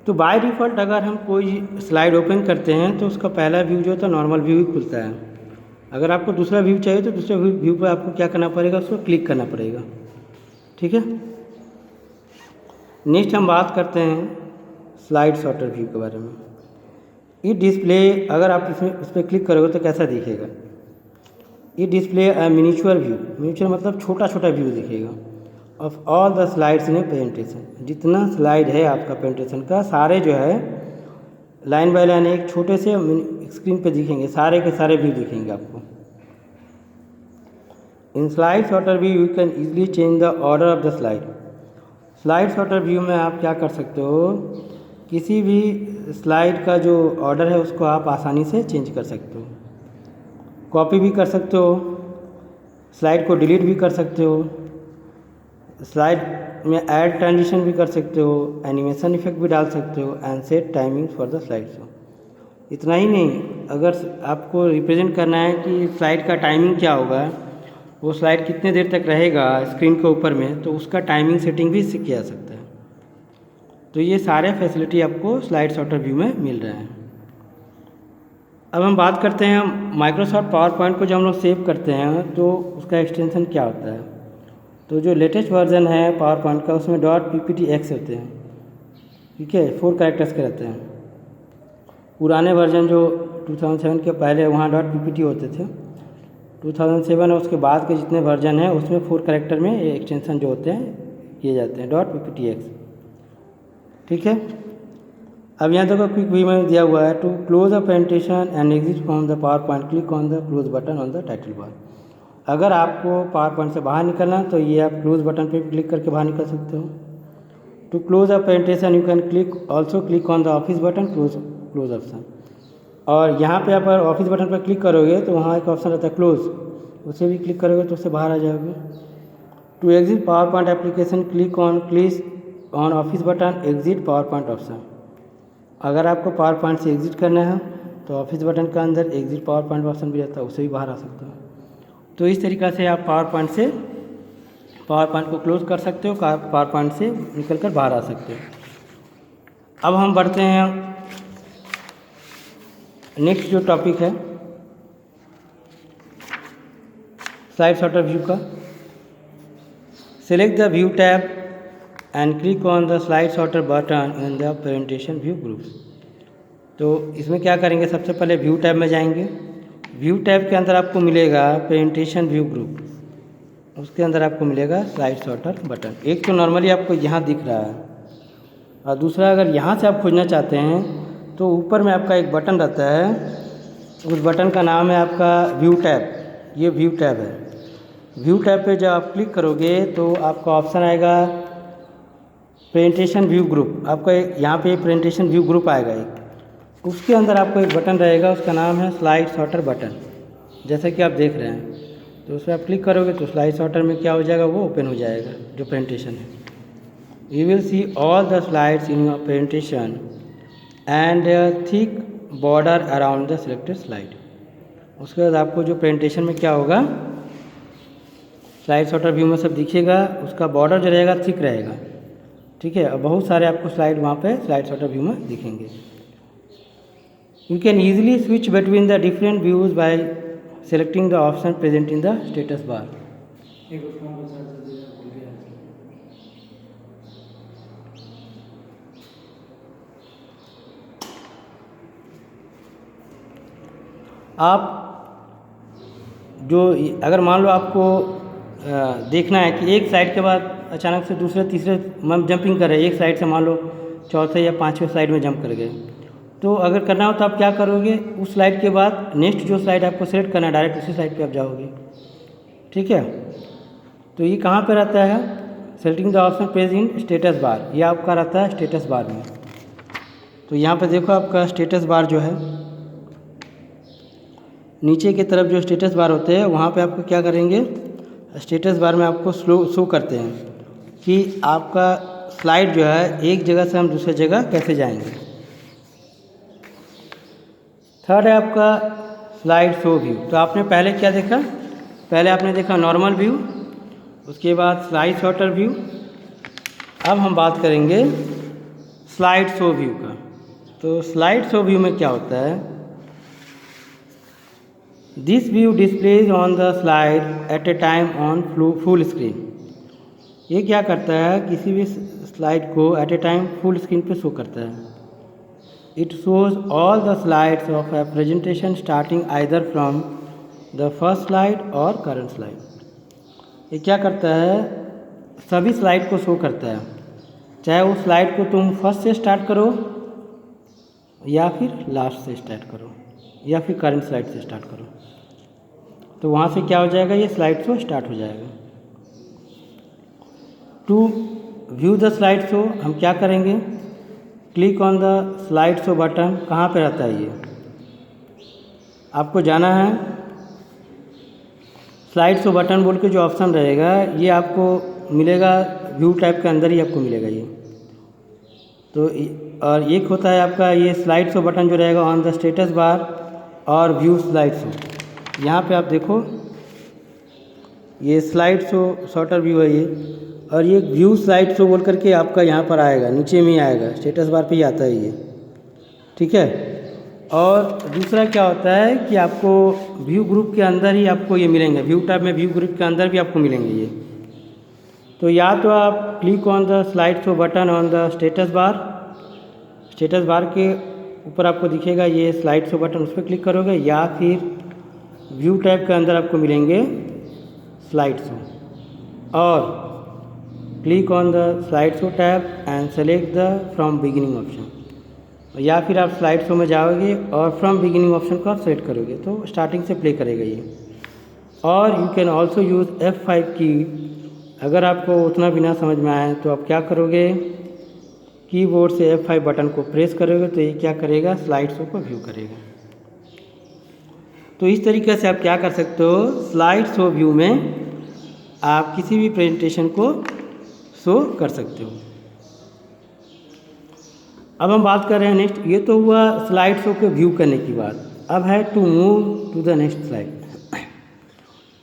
तो बाय डिफ़ॉल्ट अगर हम कोई स्लाइड ओपन करते हैं तो उसका पहला व्यू जो होता है नॉर्मल व्यू ही खुलता है। अगर आपको दूसरा व्यू चाहिए तो दूसरे व्यू पर आपको क्या करना पड़ेगा, उसको क्लिक करना पड़ेगा। ठीक है, नेक्स्ट हम बात करते हैं स्लाइड सॉर्टर व्यू के बारे में। ये डिस्प्ले, अगर आप इसमें उस पर क्लिक करोगे तो कैसा दिखेगा, ये डिस्प्ले मिनिचुअर व्यू, मिनिचुअर मतलब छोटा छोटा व्यू दिखेगा of all the slides in a presentation. जितना स्लाइड है आपका प्रेजेंटेशन का, सारे जो है लाइन बाय लाइन एक छोटे से स्क्रीन पे दिखेंगे, सारे के सारे व्यू दिखेंगे आपको। In slide sorter view you can easily change the order of the slide. Slide sorter view में आप क्या कर सकते हो किसी भी स्लाइड का जो ऑर्डर है उसको आप आसानी से चेंज कर सकते हो, कॉपी भी कर सकते हो, स्लाइड को डिलीट भी कर सकते हो, स्लाइड में ऐड ट्रांजिशन भी कर सकते हो, एनिमेशन इफेक्ट भी डाल सकते हो and set timing for the slide show. इतना ही नहीं, अगर आपको रिप्रेजेंट करना है कि स्लाइड का टाइमिंग क्या होगा, वो स्लाइड कितने देर तक रहेगा स्क्रीन के ऊपर में, तो उसका टाइमिंग सेटिंग भी इससे किया जा सकता है। तो ये सारे फैसिलिटी आपको स्लाइड सॉर्टर व्यू में मिल रहे हैं। अब हम बात करते हैं माइक्रोसॉफ्ट पावर पॉइंट को जब हम लोग सेव करते हैं तो उसका एक्सटेंशन क्या होता है। तो जो लेटेस्ट वर्जन है पावर पॉइंट का उसमें .pptx होते हैं, ठीक है, 4 कैरेक्टर्स के रहते हैं। पुराने वर्जन जो 2007 के पहले वहाँ .ppt होते थे, 2007 और उसके बाद के जितने वर्जन हैं उसमें 4 कैरेक्टर में ये एक्सटेंशन जो होते हैं किए जाते हैं .pptx, ठीक है। अब यहाँ देखो क्विक व्यू में दिया हुआ है, to close a presentation and exit from the PowerPoint click on the close button on the title bar. अगर आपको पावर पॉइंट से बाहर निकलना है तो ये आप क्लोज बटन पे क्लिक करके बाहर निकल सकते हो। To close a presentation you can click on the office button close option. और यहाँ पे आप ऑफिस बटन पर क्लिक करोगे तो वहाँ एक ऑप्शन रहता है क्लोज, उसे भी क्लिक करोगे तो उससे बाहर आ जाओगे। To exit PowerPoint application click on Office button exit PowerPoint option. अगर आपको पावर पॉइंट से एग्जिट करना है तो ऑफिस बटन के अंदर एग्जिट पावर पॉइंट ऑप्शन भी रहता है, उससे भी बाहर आ सकते हो। तो इस तरीक़ा से आप पावर पॉइंट को क्लोज कर सकते हो, पावर पॉइंट से निकल कर बाहर आ सकते हो। अब हम बढ़ते हैं नेक्स्ट जो टॉपिक है स्लाइड सॉर्टर व्यू का। Select the view tab and click on the slide sorter button in the presentation view groups. तो इसमें क्या करेंगे, सबसे पहले व्यू टैब में जाएंगे। व्यू टैब के अंदर आपको मिलेगा प्रेजेंटेशन व्यू ग्रुप, उसके अंदर आपको मिलेगा स्लाइड सॉर्टर बटन। एक तो नॉर्मली आपको यहाँ दिख रहा है और दूसरा अगर यहाँ से आप खोजना चाहते हैं तो ऊपर में आपका एक बटन रहता है, उस बटन का नाम है आपका व्यू टैब। ये व्यू टैब है। व्यू टैब पे जब आप क्लिक करोगे तो आपका ऑप्शन आएगा प्रेजेंटेशन व्यू ग्रुप। आपका यहाँ पे प्रेजेंटेशन व्यू ग्रुप आएगा एक, उसके अंदर आपको एक बटन रहेगा, उसका नाम है स्लाइड सॉर्टर बटन, जैसे कि आप देख रहे हैं। तो उस पर आप क्लिक करोगे तो स्लाइड सॉर्टर में क्या हो जाएगा, वो ओपन हो जाएगा जो प्रेजेंटेशन है। You will see all the slides in your presentation and thick border around the selected slide. उसके बाद आपको जो प्रेजेंटेशन में क्या होगा, स्लाइड सॉर्टर व्यू में सब दिखेगा, उसका बॉर्डर जो रहेगा थिक रहेगा, ठीक है। और बहुत सारे आपको स्लाइड वहाँ पे स्लाइड सॉर्टर व्यू में दिखेंगे। You can easily switch between the different views by selecting the option present in the status bar. आप जो अगर मान लो आपको देखना है कि एक साइड के बाद अचानक से दूसरे तीसरे जंपिंग कर रहे हैं, एक साइड से मान लो चौथे या पाँचवें स्लाइड में जंप कर गए, तो अगर करना हो तो आप क्या करोगे, उस स्लाइड के बाद नेक्स्ट जो स्लाइड आपको सेलेक्ट करना है डायरेक्ट उसी स्लाइड पे आप जाओगे, ठीक है। तो ये कहाँ पे रहता है, selecting the option page in status bar, ये आपका रहता है स्टेटस बार में। तो यहाँ पे देखो आपका स्टेटस बार जो है, नीचे की तरफ जो स्टेटस बार होते हैं वहाँ पे आपको क्या करेंगे, स्टेटस बार में आपको शो करते हैं कि आपका स्लाइड जो है एक जगह से हम दूसरी जगह कैसे जाएंगे। थर्ड है आपका स्लाइड शो व्यू। तो आपने पहले क्या देखा, पहले आपने देखा नॉर्मल व्यू, उसके बाद स्लाइड सॉर्टर व्यू। अब हम बात करेंगे स्लाइड शो व्यू का। तो स्लाइड शो व्यू में क्या होता है, this view displays on the slide at a time on full screen. ये क्या करता है, किसी भी स्लाइड को at a time full screen पे शो करता है। It shows all the slides of a presentation starting either from the first slide or current slide. ये क्या करता है, सभी स्लाइड को शो करता है, चाहे उस स्लाइड को तुम फर्स्ट से स्टार्ट करो या फिर लास्ट से स्टार्ट करो या फिर करंट स्लाइड से स्टार्ट करो। तो वहाँ से क्या हो जाएगा, ये स्लाइड शो स्टार्ट हो जाएगा। To view the slide show हम क्या करेंगे, click on the slide show button. कहाँ पे रहता है ये? आपको जाना है स्लाइड शो बटन बोल के जो ऑप्शन रहेगा ये आपको मिलेगा व्यू टैब के अंदर ही आपको मिलेगा ये। तो और एक होता है आपका ये स्लाइड शो बटन जो रहेगा ऑन द स्टेटस बार और व्यू स्लाइड शो। यहाँ पे आप देखो ये स्लाइड शो शॉर्टर व्यू है ये, और ये व्यू स्लाइड शो बोल करके आपका यहाँ पर आएगा, नीचे में ही आएगा, स्टेटस बार पे ही आता है ये, ठीक है। और दूसरा क्या होता है कि आपको व्यू ग्रुप के अंदर ही आपको ये मिलेंगे, व्यू टैब में व्यू ग्रुप के अंदर भी आपको मिलेंगे ये। तो या तो आप click on the slide show button on the status बार के ऊपर आपको दिखेगा ये स्लाइड शो बटन, उस पर क्लिक करोगे, या फिर व्यू टैब के अंदर आपको मिलेंगे स्लाइड शो, और click on the slide show tab and select the from beginning option, या फिर आप स्लाइड शो में जाओगे और फ्रॉम बिगिनिंग ऑप्शन को आप सेलेक्ट करोगे तो स्टार्टिंग से प्ले करेगा ये। और you can also use F5 की। अगर आपको उतना भी ना समझ में आए तो आप क्या करोगे, कीबोर्ड से F5 बटन को प्रेस करोगे तो ये क्या करेगा, स्लाइड शो को व्यू करेगा। तो इस तरीके से आप क्या कर सकते हो, स्लाइड शो व्यू में आप किसी भी प्रेजेंटेशन को शो कर सकते हो। अब हम बात कर रहे हैं नेक्स्ट, ये तो हुआ स्लाइड शो को व्यू करने की बात। अब है to move to the next slide.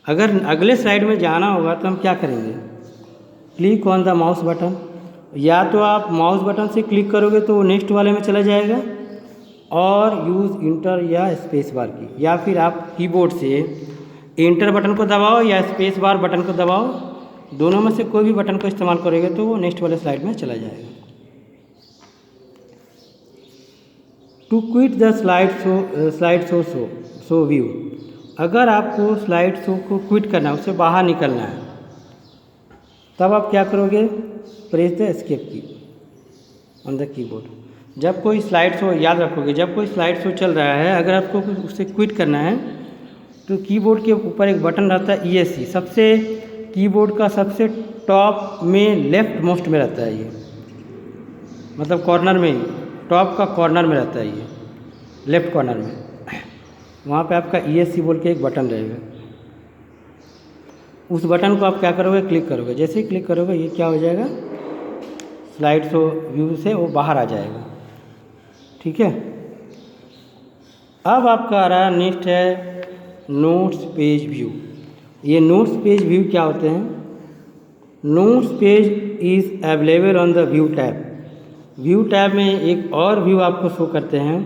अगर अगले स्लाइड में जाना होगा तो हम क्या करेंगे, click on the mouse button. या तो आप माउस बटन से क्लिक करोगे तो वो नेक्स्ट वाले में चला जाएगा, और यूज़ इंटर या स्पेस बार की, या फिर आप कीबोर्ड से इंटर बटन को दबाओ या स्पेस बार बटन को दबाओ, दोनों में से कोई भी बटन को इस्तेमाल करोगे तो वो नेक्स्ट वाले स्लाइड में चला जाएगा। To quit the slide show view. अगर आपको स्लाइड शो को क्विट करना है, उससे बाहर निकलना है, तब आप क्या करोगे, प्रेस द एस्केप की ऑन द कीबोर्ड। जब कोई स्लाइड शो, याद रखोगे, जब कोई स्लाइड शो चल रहा है, अगर आपको उससे क्विट करना है तो कीबोर्ड के ऊपर एक बटन रहता है ESC, सबसे कीबोर्ड का सबसे टॉप में लेफ्ट मोस्ट में रहता है ये, मतलब कॉर्नर में, टॉप का कॉर्नर में रहता है ये, लेफ्ट कॉर्नर में, वहाँ पे आपका ESC बोल के एक बटन रहेगा। उस बटन को आप क्या करोगे, क्लिक करोगे। जैसे ही क्लिक करोगे ये क्या हो जाएगा, स्लाइड शो व्यू से वो बाहर आ जाएगा, ठीक है। अब आपका आ रहा है नेक्स्ट है नोट्स पेज व्यू। ये नोट्स पेज व्यू क्या होते हैं, notes page is available on the view tab. View tab में एक और व्यू आपको शो करते हैं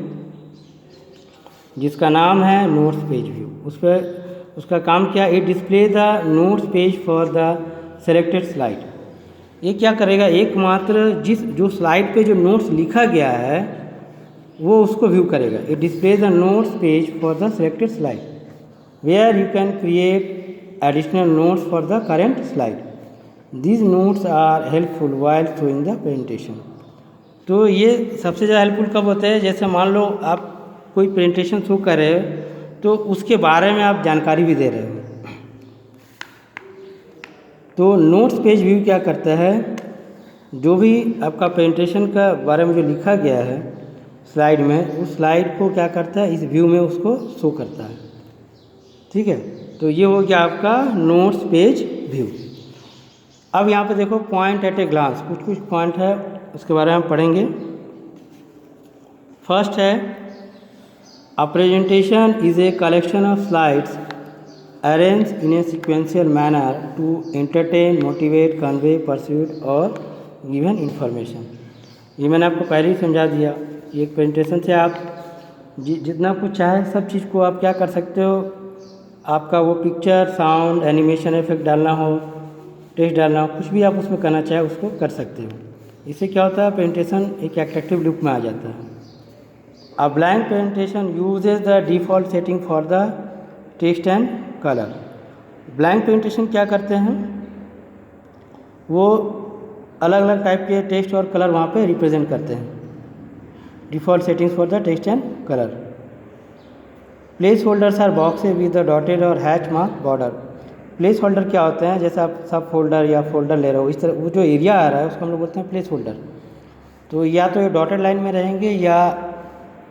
जिसका नाम है नोट्स पेज व्यू। उस पर उसका काम क्या, it display the notes page for the selected slide. ये क्या करेगा, एकमात्र जो स्लाइड पे जो नोट्स लिखा गया है वो उसको व्यू करेगा। It display the notes page for the selected slide where you can create additional notes for the current slide. These notes are helpful while showing the presentation. तो ये सबसे ज़्यादा हेल्पफुल कब होता है, जैसे मान लो आप कोई प्रेजेंटेशन शो कर रहे हो तो उसके बारे में आप जानकारी भी दे रहे हो। तो नोट्स पेज व्यू क्या करता है, जो भी आपका प्रेजेंटेशन का बारे में जो लिखा गया है स्लाइड में, उस स्लाइड को क्या करता है, इस व्यू में उसको शो करता है, ठीक है। तो ये हो गया आपका नोट्स पेज व्यू। अब यहाँ पे देखो पॉइंट एट ए ग्लांस, कुछ पॉइंट है उसके बारे में हम पढ़ेंगे। फर्स्ट है, A presentation is a collection of slides arranged in a sequential manner to entertain, motivate, convey, persuade और given information। ये मैंने आपको पहले ही समझा दिया। एक प्रेजेंटेशन से आप जितना कुछ चाहे सब चीज़ को आप क्या कर सकते हो, आपका वो पिक्चर, साउंड, एनिमेशन इफेक्ट डालना हो, टेक्स्ट डालना हो, कुछ भी आप उसमें करना चाहे उसको कर सकते हो। इससे क्या होता है, प्रेजेंटेशन एक एट्रैक्टिव लुक में आ जाता है। A blank presentation uses the default setting for the text and color। Blank presentation क्या करते हैं, वो अलग अलग टाइप के टेक्स्ट और कलर वहाँ पे रिप्रेजेंट करते हैं। Default settings for the text and colour. Placeholders are boxes with the dotted और hatch mark border. Placeholder क्या होते हैं, जैसे आप सब फोल्डर या फोल्डर ले रहे हो, इस तरह वो जो एरिया आ रहा है उसको हम लोग बोलते हैं प्लेस होल्डर। तो या तो ये डॉटेड लाइन में रहेंगे या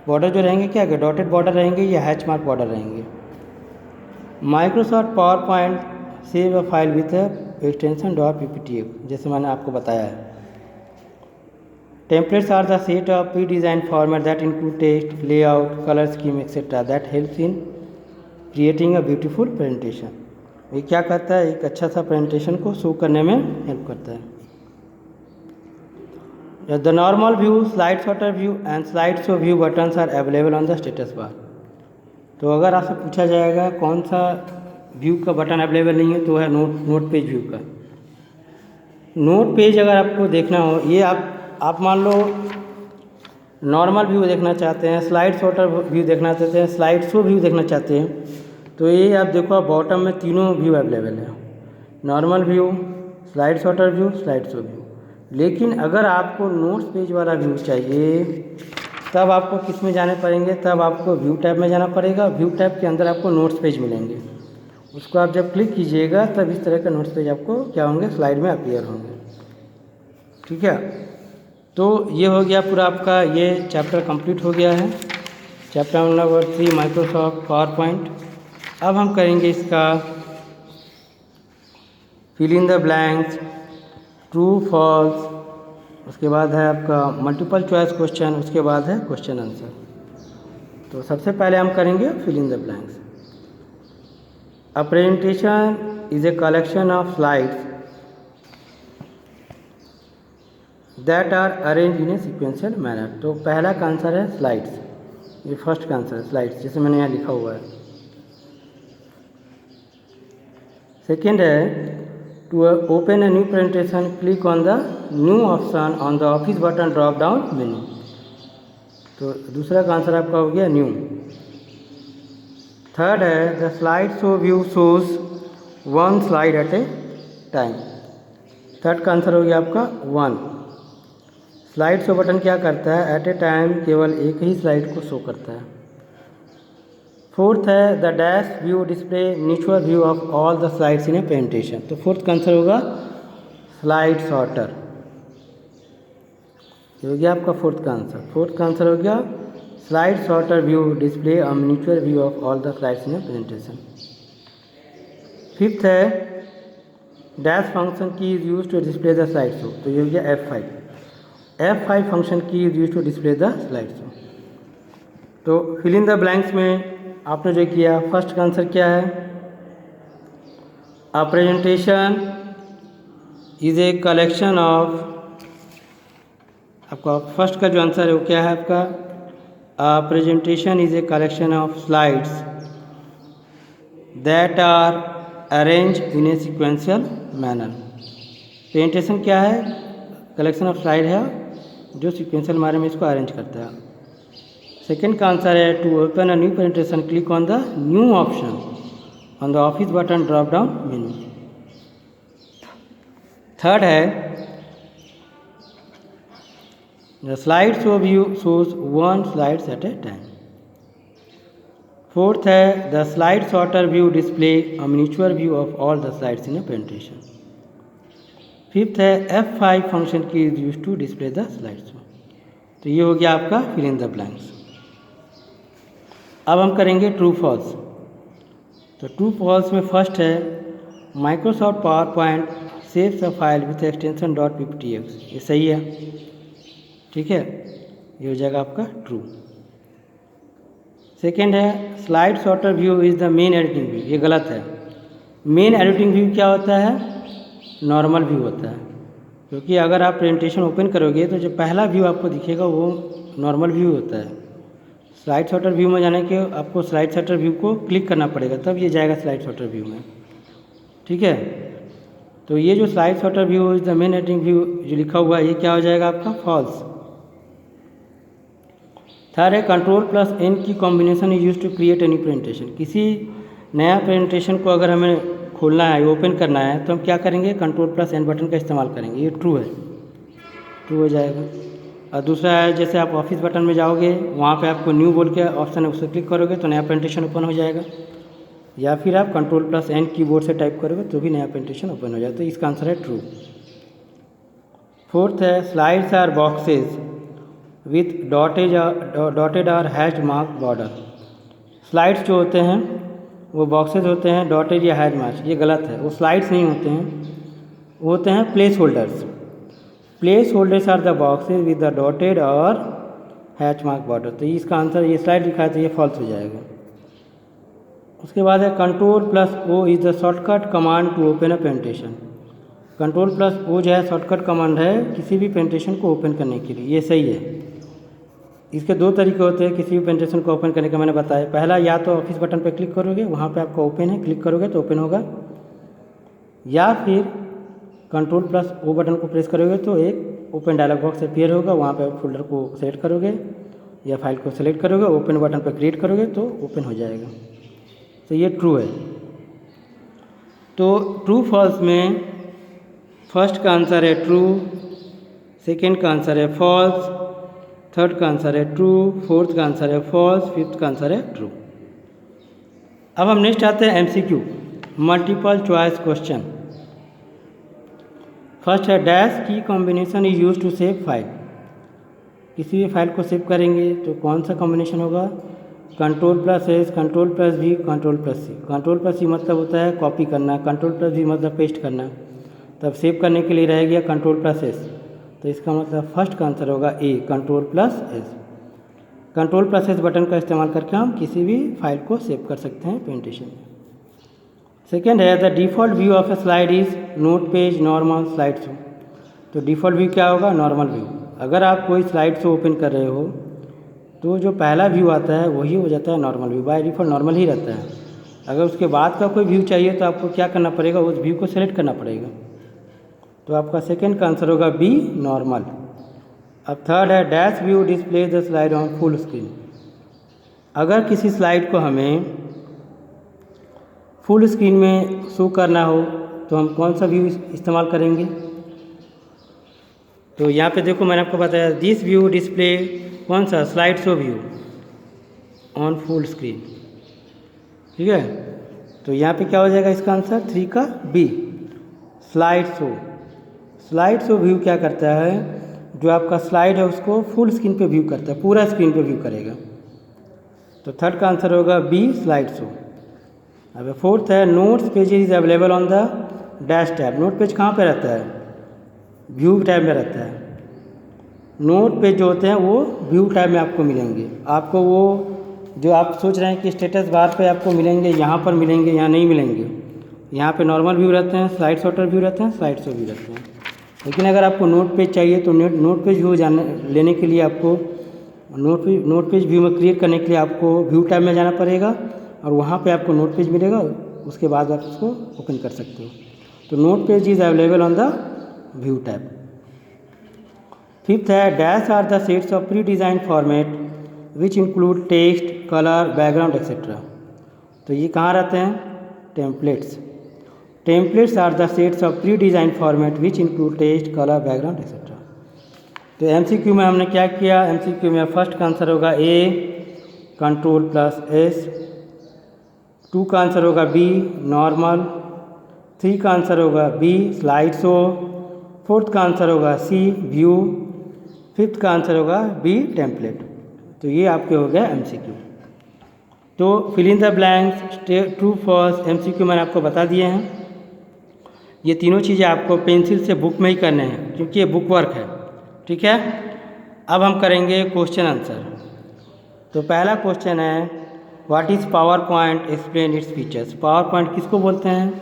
बॉर्डर जो रहेंगे क्या क्या डॉटेड बॉर्डर रहेंगे या हैच मार्क बॉर्डर रहेंगे। Microsoft power point save a file with extension .pptx, जैसे मैंने आपको बताया है। Templates are the set of pre design format that include text, layout, colour scheme etcetera that helps in creating a beautiful presentation. ये क्या करता है, एक अच्छा सा प्रेजेंटेशन को शो करने में हेल्प करता है। The normal view, slide sorter view and slide show view buttons are available on the status bar. तो अगर आपसे पूछा जाएगा कौन सा व्यू का बटन अवेलेबल नहीं है, तो है नोट पेज व्यू का। नोट पेज अगर आपको देखना हो, ये आप मान लो नॉर्मल व्यू देखना चाहते हैं, स्लाइड सॉर्टर व्यू देखना चाहते हैं, स्लाइड शो व्यू देखना चाहते हैं, तो ये आप देखो आप बॉटम में तीनों व्यू अवेलेबल है, normal view, slide sorter view, slide show view. लेकिन अगर आपको नोट्स पेज वाला व्यू चाहिए तब आपको किस में जाने पड़ेंगे, तब आपको व्यू टैब में जाना पड़ेगा। व्यू टैब के अंदर आपको नोट्स पेज मिलेंगे, उसको आप जब क्लिक कीजिएगा तब इस तरह का नोट्स पेज आपको क्या होंगे, स्लाइड में अपीयर होंगे। ठीक है, तो ये हो गया पूरा आपका ये चैप्टर कंप्लीट हो गया है, chapter number 3 Microsoft power point. अब हम करेंगे इसका fill in the blanks, true false, उसके बाद है आपका मल्टीपल चॉइस क्वेश्चन, उसके बाद है क्वेश्चन आंसर। तो सबसे पहले हम करेंगे fill in the blanks. A presentation is a collection of slides that are arrange in a sequential manner. तो पहला का आंसर है स्लाइड्स, ये फर्स्ट का आंसर है स्लाइड्स, जैसे मैंने यहाँ लिखा हुआ है। सेकेंड है to open a new presentation click on the new option on the office button drop down menu. तो दूसरा का आंसर आपका हो गया न्यू। थर्ड है the slide show view shows one slide at a time. Third का answer हो गया आपका 1। स्लाइड शो बटन क्या करता है, एट ए टाइम केवल एक ही स्लाइड को शो करता है। फोर्थ है the dash view display mutual view of all the slides in a presentation. तो फोर्थ का आंसर होगा स्लाइड सॉर्टर, ये हो गया आपका फोर्थ का आंसर। फोर्थ का आंसर हो गया slide sorter view display a mutual view of all the slides in a presentation. Fifth है dash function key is use to display the slide show. तो ये हो गया F5 function key is use to display the slide show. तो fill in the blanks में आपने जो किया, फर्स्ट का आंसर क्या है, a presentation is a collection of, आपका फर्स्ट का जो आंसर है वो क्या है आपका, a presentation is a collection of slides that are arrange in a sequential manner. Presentation क्या है, कलेक्शन ऑफ स्लाइड है जो सिक्वेंशियल मैनर में इसको अरेंज करता है। सेकेंड का आंसर है to open a new presentation click on the new option on the office button drop down menu. Third है the slide show view shows one slides at a time. Fourth है the slide sorter view display a mutual view of all the slides in a presentation. Fifth है F5 function key is use to display the slide show. तो ये हो गया आपका fill in the blanks. अब हम करेंगे ट्रू फॉल्स। तो ट्रू फॉल्स में फर्स्ट है Microsoft power point saves a file with extension .pptx। ये सही है, ठीक है, ये हो जाएगा आपका ट्रू। सेकेंड है slide sorter view is the main editing view. ये गलत है। मेन एडिटिंग व्यू क्या होता है, नॉर्मल व्यू होता है, क्योंकि अगर आप प्रेजेंटेशन ओपन करोगे तो जो पहला व्यू आपको दिखेगा वो नॉर्मल व्यू होता है। स्लाइड सॉर्टर व्यू में जाने के आपको स्लाइड सॉर्टर व्यू को क्लिक करना पड़ेगा, तब ये जाएगा स्लाइड सॉर्टर व्यू में, ठीक है। तो ये जो slide sorter view is the main editing view जो लिखा हुआ है, ये क्या हो जाएगा आपका फॉल्स। थर्ड है Ctrl+N की combination is use to create a new presentation. किसी नया प्रेजेंटेशन को अगर हमें खोलना है, ओपन करना है, तो हम क्या करेंगे, Ctrl+N बटन का इस्तेमाल करेंगे। ये ट्रू है, ट्रू हो जाएगा। और दूसरा है जैसे आप ऑफिस बटन में जाओगे, वहाँ पे आपको न्यू बोल के ऑप्शन है, उस पर क्लिक करोगे तो नया प्रेजेंटेशन ओपन हो जाएगा, या फिर आप Ctrl+N कीबोर्ड से टाइप करोगे तो भी नया प्रेजेंटेशन ओपन हो जाएगा। तो इसका आंसर है ट्रू। फोर्थ है slides are boxes with dotted और हैश मार्क बॉर्डर। स्लाइड्स जो होते हैं वो बॉक्सेज होते हैं डॉटेड या हैश मार्क, ये गलत है, वो स्लाइड्स नहीं होते हैं, वो होते हैं placeholders. Placeholders are the boxes with the dotted और हैच मार्क बॉर्डर। तो इसका आंसर ये स्लाइड लिखा है तो ये फॉल्स हो जाएगा। उसके बाद है Ctrl+O is the shortcut command to open a presentation. Ctrl+O जो है शॉर्टकट कमांड है किसी भी प्रेजेंटेशन को ओपन करने के लिए, ये सही है। इसके दो तरीके होते हैं किसी भी प्रेजेंटेशन को ओपन करने का, मैंने बताया। पहला, या तो ऑफिस बटन पर क्लिक करोगे, वहाँ पे आपका ओपन है, क्लिक करोगे तो ओपन होगा, या फिर Ctrl+O बटन को प्रेस करोगे तो एक ओपन डायलॉग बॉक्स अपीयर होगा, वहाँ पे फोल्डर को सेलेक्ट करोगे या फाइल को सेलेक्ट करोगे, ओपन बटन पर क्रिएट करोगे तो ओपन हो जाएगा। तो ये ट्रू है। तो ट्रू फॉल्स में फर्स्ट का आंसर है ट्रू, सेकेंड का आंसर है फॉल्स, थर्ड का आंसर है ट्रू, फोर्थ का आंसर है फॉल्स, फिफ्थ का आंसर है ट्रू। अब हम नेक्स्ट आते हैं MCQ, multiple choice question. First है डैश की combination is use to save file. किसी भी फाइल को सेव करेंगे तो कौन सा कॉम्बिनेशन होगा? Ctrl+S, Ctrl+V, Ctrl+C। Ctrl+C मतलब होता है कॉपी करना, Ctrl+V मतलब पेस्ट करना। तब सेव करने के लिए रह गया Ctrl+S, तो इसका मतलब फर्स्ट का आंसर होगा ए, Ctrl+S। Ctrl+S बटन का इस्तेमाल करके हम किसी भी फाइल को सेव कर सकते हैं प्रेजेंटेशन में। सेकेंड है the default view of A slide is note page normal slide show. तो डिफ़ॉल्ट व्यू क्या होगा? Normal view. अगर आप कोई स्लाइड शो ओपन कर रहे हो तो जो पहला व्यू आता है वही हो जाता है normal view, by default normal ही रहता है। अगर उसके बाद का कोई व्यू चाहिए तो आपको क्या करना पड़ेगा? उस व्यू को सेलेक्ट करना पड़ेगा। तो आपका सेकेंड का आंसर होगा बी, नॉर्मल। अब थर्ड है dash view display the slide on full screen. अगर किसी स्लाइड को हमें फुल स्क्रीन में शो करना हो तो हम कौन सा व्यू इस्तेमाल करेंगे? तो यहाँ पे देखो मैंने आपको बताया दिस व्यू डिस्प्ले कौन सा? Slide show view on full screen, ठीक है। तो यहाँ पे क्या हो जाएगा इसका आंसर? 3 का B, slide show. Slide show view क्या करता है? जो आपका स्लाइड है उसको फुल स्क्रीन पे व्यू करता है, पूरा स्क्रीन पे व्यू करेगा। तो थर्ड का आंसर होगा बी, स्लाइड शो। अब फोर्थ है notes page is available on the dash tab. Note page कहाँ पे रहता है? व्यू टैब में रहता है। नोट पेज जो होते हैं वो व्यू टैब में आपको मिलेंगे। आपको वो जो आप सोच रहे हैं कि स्टेटस बार पे आपको मिलेंगे, यहाँ पर मिलेंगे, यहाँ नहीं मिलेंगे। यहाँ पे नॉर्मल व्यू रहते हैं, स्लाइड शॉटर व्यू रहते हैं, स्लाइड शो व्यू रहते हैं। लेकिन अगर आपको नोट पेज चाहिए तो नोट पेज व्यू लेने के लिए आपको नोट पेज व्यू में क्रिएट करने के लिए आपको व्यू टैब में जाना पड़ेगा और वहाँ पे आपको नोट पेज मिलेगा, उसके बाद आप उसको ओपन कर सकते हो। तो note page is available on the view tab. Fifth है dash are the sets of pre design format which include text, colour, background etcetera. तो ये कहाँ रहते हैं? Templates. Templates are the sets of pre design format which include text, colour, background etcetera. तो MCQ में हमने क्या किया? MCQ में फर्स्ट का आंसर होगा ए, Ctrl+S। 2 का आंसर होगा बी, नॉर्मल। 3 का आंसर होगा बी, स्लाइड शो। फोर्थ का आंसर होगा सी, व्यू। फिफ्थ का आंसर होगा बी, टेम्पलेट। तो ये आपके हो गया MCQ। तो fill in the blanks, true false, MCQ मैंने आपको बता दिए हैं। ये तीनों चीज़ें आपको पेंसिल से बुक में ही करने हैं क्योंकि ये बुक वर्क है, ठीक है। अब हम करेंगे क्वेश्चन आंसर। तो पहला क्वेश्चन है what is power point, explain its features. Power point किसको बोलते हैं?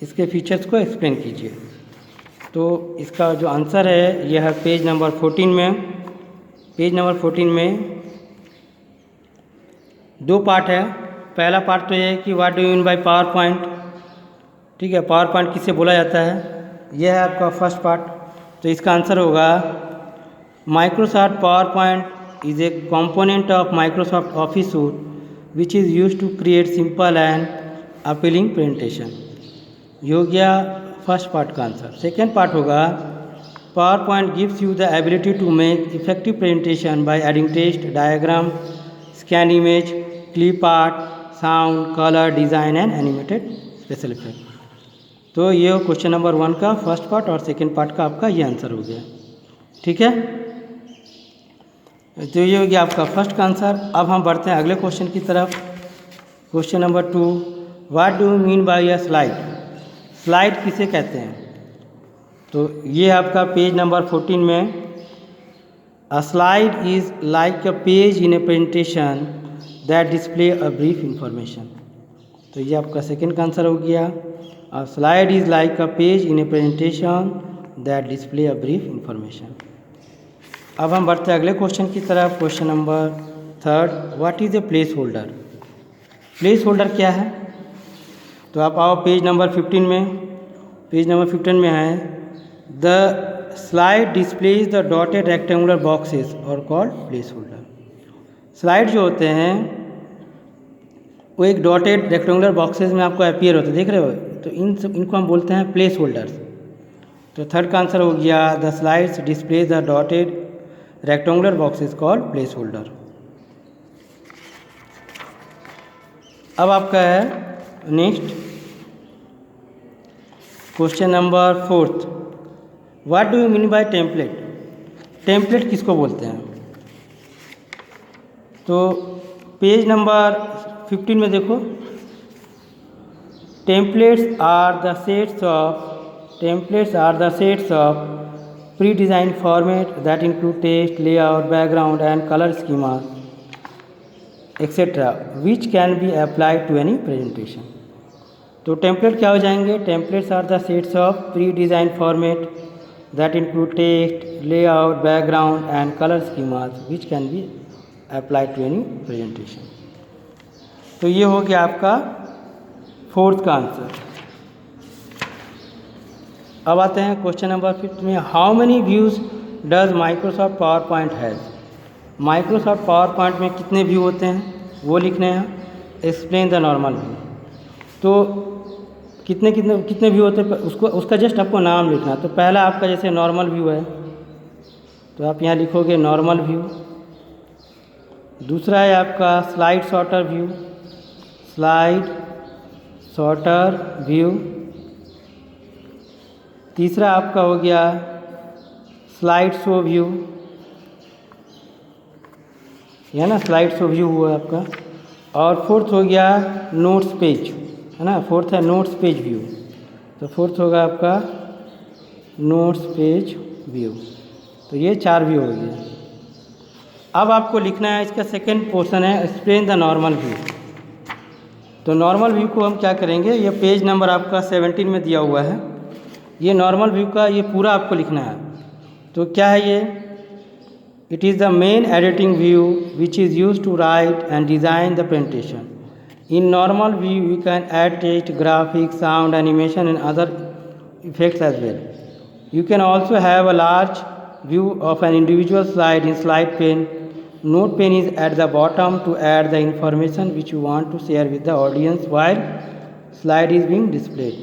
इसके फीचर्स को एक्सप्लेन कीजिए। तो इसका जो आंसर है यह है पेज नंबर 14 में। पेज नंबर 14 में 2 पार्ट है। पहला पार्ट तो ये है कि what do you mean by power point, ठीक है। पावर पॉइंट किससे बोला जाता है? यह है आपका फर्स्ट पार्ट। तो इसका आंसर होगा Microsoft power point is a component of Microsoft Office suite which is use to create simple and appealing presentation. ये हो गया फर्स्ट पार्ट का आंसर। सेकेंड पार्ट होगा PowerPoint gives you the ability to make effective presentation by adding text, diagram, scan image, clip art, sound, colour, design and animated special effect. तो ये हो question number 1 का first part और second part का आपका ये answer हो गया, ठीक है। तो ये हो गया आपका फर्स्ट का आंसर। अब हम बढ़ते हैं अगले क्वेश्चन की तरफ। Question number 2, what do you mean bye a slide? Slide किसे कहते हैं? तो ये आपका पेज नंबर 14 में, अ slide is like a page in a presentation that display a brief information. तो ये आपका सेकंड का आंसर हो गया, अ slide is like a page in a presentation that display a brief information. अब हम बढ़ते हैं अगले क्वेश्चन की तरफ। Question number 3, what is a place holder? Place holder क्या है? तो आप आओ पेज नंबर 15 में। पेज नंबर 15 में है, the slide displays the dotted rectangular boxes और कॉल्ड प्लेस होल्डर। स्लाइड जो होते हैं वो एक डॉटेड रेक्टेंगुलर बॉक्सेस में आपको अपीयर होते हैं, देख रहे हो? तो इनको हम बोलते हैं प्लेस होल्डर्स। तो थर्ड का आंसर हो गया, the slides display the dotted rectangular boxes called placeholder. अब आपका है next question number 4, what do you mean by template? Template किसको बोलते हैं? तो पेज नंबर 15 में देखो, templates are the sets of pre design format that include text, layout, background and colour schema etcetera which can be applied to any presentation. तो template क्या हो जाएंगे? Templates are the sets of pre design format that include text, layout, background and colour schemas which can be applied to any presentation. तो ये हो गया आपका 4th का आंसर। अब आते हैं क्वेश्चन नंबर 5 में, how many views does Microsoft power point has? Microsoft power point में कितने व्यू होते हैं वो लिखने हैं। Explain the normal view. तो कितने व्यू होते हैं उसका जस्ट आपको नाम लिखना है। तो पहला आपका जैसे नॉर्मल व्यू है तो आप यहाँ लिखोगे नॉर्मल व्यू। दूसरा है आपका slide sorter view, slide sorter view. तीसरा आपका हो गया स्लाइड शो व्यू, है ना, स्लाइड शो व्यू हुआ आपका। और 4th हो गया नोट्स पेज, है ना, 4th है नोट्स पेज व्यू। तो 4th होगा आपका नोट्स पेज व्यू। तो ये 4 व्यू हो गए। अब आपको लिखना है, इसका सेकंड पोर्शन है एक्सप्लेन द नॉर्मल व्यू। तो नॉर्मल व्यू को हम क्या करेंगे, ये पेज नंबर आपका 17 में दिया हुआ है। ये नॉर्मल व्यू का ये पूरा आपको लिखना है। तो क्या है ये, it is the main editing view which is use to write and design the presentation. In normal view you can add text, graphics, sound, animation and other effects as well. You can also have a large view of an individual slide in slide pane. Note pane is at the bottom to add the information which you want to share with the audience while slide is being displayed.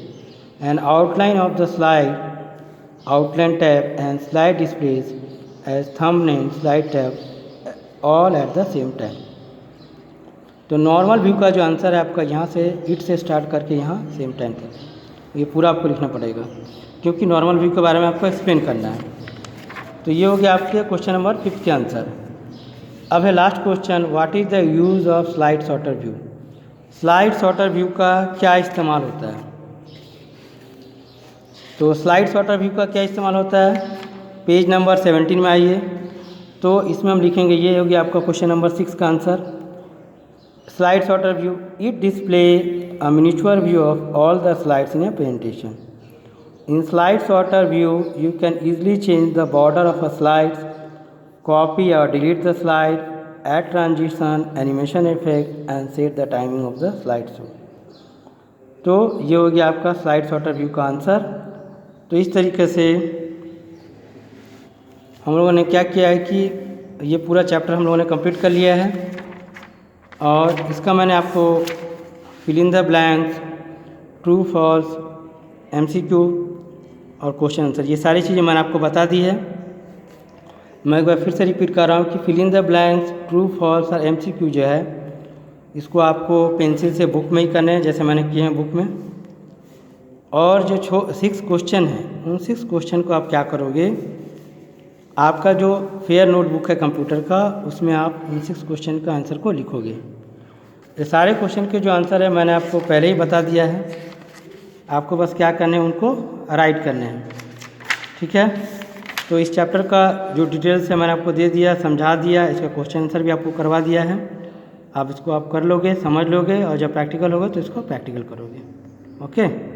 An outline of the slide, outline tab and slide displays as thumbnail, slide tab all at the same time. तो normal view का जो answer है आपका यहाँ से it से start करके यहाँ सेम टाइम तक, ये पूरा आपको लिखना पड़ेगा क्योंकि नॉर्मल व्यू के बारे में आपको एक्सप्लेन करना है। तो ये हो गया आपके क्वेश्चन नंबर 5 के आंसर। अब है last question, what is the use of slide sorter view? Slide sorter view का क्या इस्तेमाल होता है? तो स्लाइड सॉर्टर व्यू का क्या इस्तेमाल होता है, पेज नंबर 17 में आइए। तो इसमें हम लिखेंगे, ये हो गया आपका क्वेश्चन नंबर 6 का answer. Slide sorter view, it display a miniature view of all the slides in a presentation. In slide sorter view, you can easily change the border of a slide, copy or delete the slide, add transition, animation effect, and set the timing of the slide show. तो ये हो गया आपका slide sorter view का answer. तो इस तरीके से हम लोगों ने क्या किया है कि ये पूरा चैप्टर हम लोगों ने कंप्लीट कर लिया है और इसका मैंने आपको fill in the blanks, true false, MCQ और क्वेश्चन आंसर, ये सारी चीज़ें मैंने आपको बता दी है। मैं एक बार फिर से रिपीट कर रहा हूँ कि fill in the blanks, true false और MCQ जो है इसको आपको पेंसिल से बुक में ही करने हैं जैसे मैंने किए हैं बुक में। और जो 6 क्वेश्चन हैं उन 6 क्वेश्चन को आप क्या करोगे, आपका जो फेयर नोटबुक है कंप्यूटर का, उसमें आप इन 6 क्वेश्चन का आंसर को लिखोगे। ये सारे क्वेश्चन के जो आंसर है मैंने आपको पहले ही बता दिया है, आपको बस क्या करने हैं, उनको राइट करने हैं। ठीक है, तो इस चैप्टर का जो डिटेल्स है मैंने आपको दे दिया, समझा दिया, इसका क्वेश्चन आंसर भी आपको करवा दिया है। आप इसको आप कर लोगे, समझ लोगे, और जब प्रैक्टिकल होगा तो इसको प्रैक्टिकल करोगे। ओके।